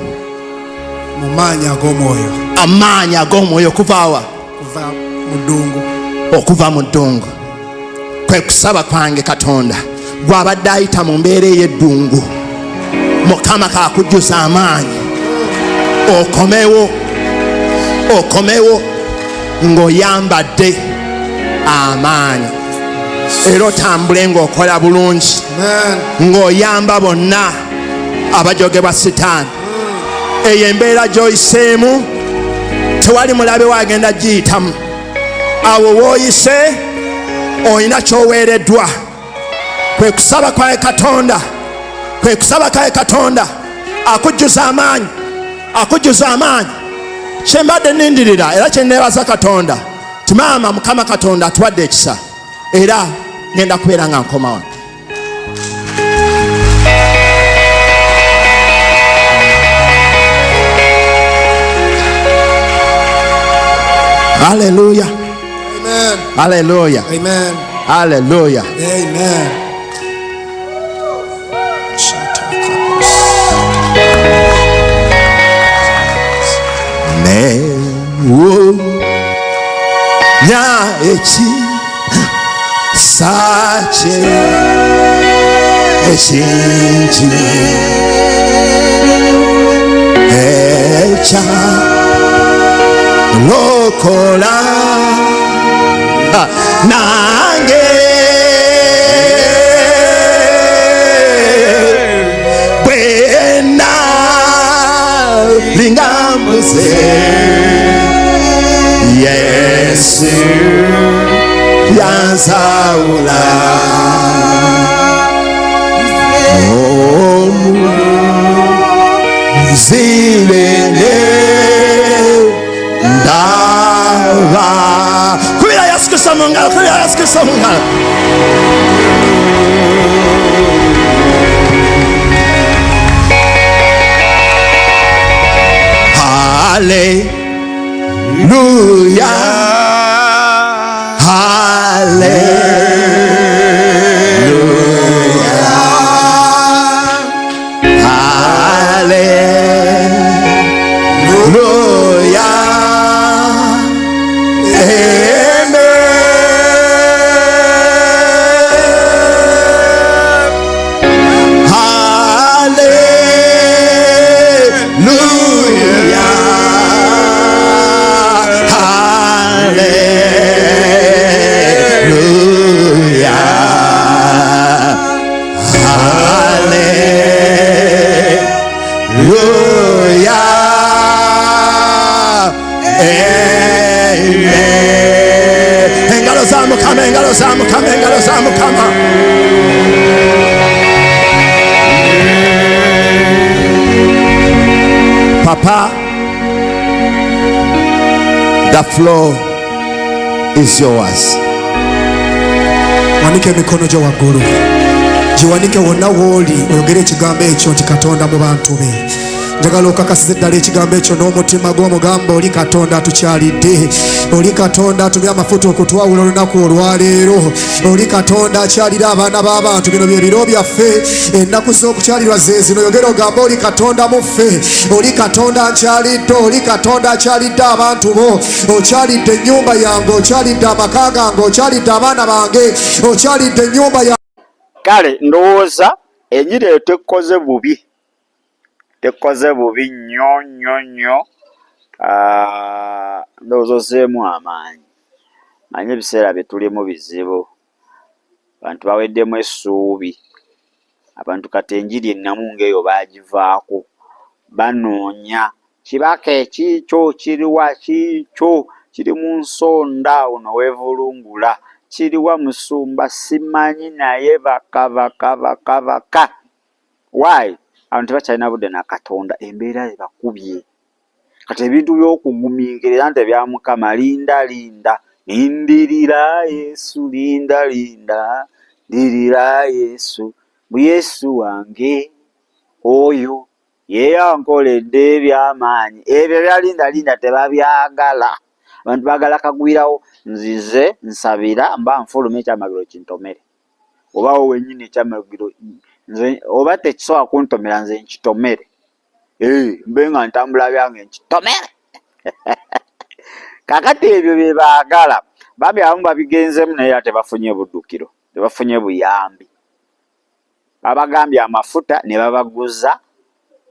mu maanyi ag'omwoyo. Amaanyi ag'omwoyo okuvaawa? Kuva mu ddungu. Okuva mu ddungu. Kwe kusaba kwange Katonda gw'abadde ayita mu mbeera ey'eddungu, Mukama kaakujjuza amaanyi okomewo, okomewo ng'oyambadde amaanyi, era otambule ng'okola bulungi, ng'oyamba bonna abajogebwa sitaani. Eyo embeera gy'oyiseemu tewali mulabe wagenda giyitamu. Awo w'oyise olina ky'oweereddwa. Kwe kusaba kwaye Katonda, kwe kusaba kwaye Katonda akujjuza amaanyi, akujjuza amaanyi. Kyembadde nindirira era kyenneebaza Katonda ti maama Mukama Katonda atuwadde ekisa era ngenda kubeera nga nkoma wano. Hallelujah. Amen. Hallelujah. Amen. Hallelujah. Amen. eki sache ekinji echa lokola nange bwena lingambuze Yesu yanzaula zilele ndava kubira Yesu Kristo mungalo kubira Yesu Kristo mungalo Hallelujah, hallelujah, hallelujah, amen. Engalo zamu kama Papa, the floor is yours. Wanike mikono jo waggulu, giwanike wonna wooli oyogere ekigambo ekyo nti Katonda mu bantu be. Njagala okakasiza eddala ekigambo ekyo n'omutima gw'omugamba oli Katonda atukyalidde, oli Katonda atumye amafuta okutwawula olunaku olwaleero, oli Katonda akyalira abaana b'abantu. Bino bye biro byaffe, ennaku z'okukyalirwa ze zino. Yogera ogamba oli Katonda muffe, oli Katonda nkyalidde, oli Katonda akyalidde abantu bo, okyalidde ennyumba yange, okyalidde amaka gange, okyalidde abaana bange, okyalidde ennyumba yange. Kale ndowooza Enjiri eyo tekoze bubi, tekoze bubi nnyo nnyo nnyo. Ndowooza ozzeemu amaanyi. Manyi ebiseera bye tulimu bizibu, abantu baweddemu essuubi. Abantu kati Enjiri ennamu ng'eyo baagivaako, banoonya kibaka ekiikyo kiriwa, kiikyo kiri mu nsonda, ono weevulungula, kiriwa musumba simanyi naye baka. Why? Abantu tebakyalina budde na Katonda, embeera ebakubye. Kati ebintu by'okugumiikirira nti ebya Mukama linda nindirira Yesu, linda ndirira Yesu, bu Yesu wange oyo ye yankoledde eby'amaanyi. Ebyo byalinda tebabyagala. Abantu baagala kagwirawo. Nzize nsabira mba nfuluma ekyamagiro kintomere, oba wowe wennyini ekyamagiro nze oba tekisobola kuntomera nze nkitomere, mbe nga ntambula byange nkitomere. Kakati ebyo bye baagala. Bambi abamu babigenzemu naye era tebafunye buddukiro, tebafunye buyambi. Babagambye amafuta ne babaguza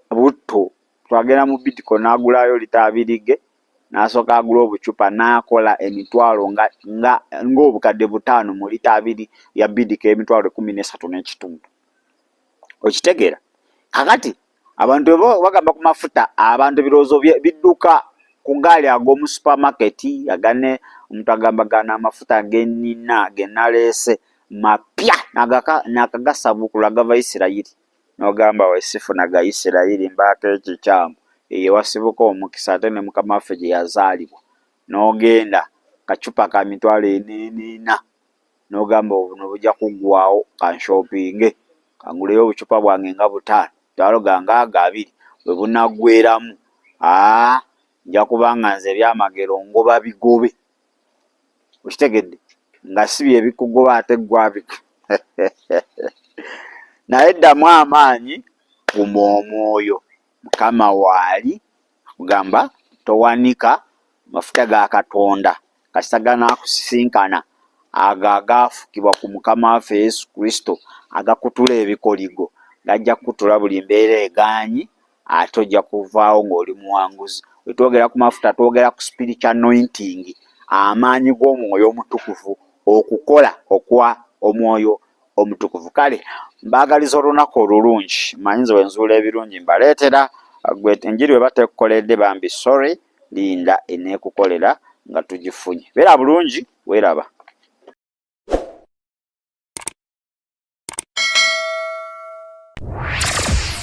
butto. Twagenda mu Kiddako n'agulayo lita 2 ge, n'asooka agula obucupa n'akola emitwalo ng'obukadde 5 mu lita 2 ya Kiddako, emitwalo 13 n'ekitundu. Okitegeera? Kakati abantu bagamba ku mafuta, abantu birowoozo bidduka ku gaali ag'omu supamaketi agane omuntu agamba gana amafuta gennina gennaleese mapya nakagasabuukula gava Isirayiri. N'ogamba weesifuna ga Isirayiri mbaako ekikyamu eyo wasibuka omukisa ate ne Mukama waffe gye yazaalibwa. N'ogenda kacupa ka mitwalo 44 n'ogamba buno bujja kuggwawo kanshopinge kanguleyo obucupa bwange nga 5 mitwalo gange 2 bwe bunaggweramu. Nja kubanga nze ebyamagero ngoba bigobe. Okitegedde? Nga si bye bikugoba ate gwabika. Naye ddamu amaanyi, guma omwoyo. Mukama waali akugamba towanika mafuta ga Katonda. kasitagana akusisinkana aga agaafukibwa ku Mukama waffe Yesu Kristo agakutula ebikoligo gajja kutula buli mbeera egaanyi ate ojja kuvaawo ng'oli muwanguzi. Bwe twogera ku mafuta twogera ku spiritual anointing, amaanyi g'omwoyo omutukuvu okukola okwa omwoyo omutukuvu. Kale mbaagaliza olunaku olulungi, mmanyi bwe nzuula ebirungi mbaleetera. Gwe enjiri bwe batekukoledde bambi sorry, linda eneekukolera nga tugifunye. Beera bulungi, weeraba.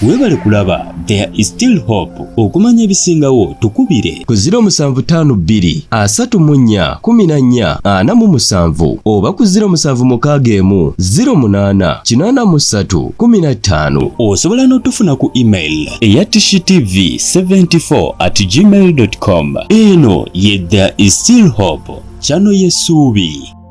Weebale kulaba There is Still Hope. Okumanya ebisingawo tukubire ku 0752 34 14 47 oba ku 0761 08 83 15. Osobola n'otufuna ku email eya TISHTV74@gmail.com. Eno ye There is Still Hope, channel y'Essubi.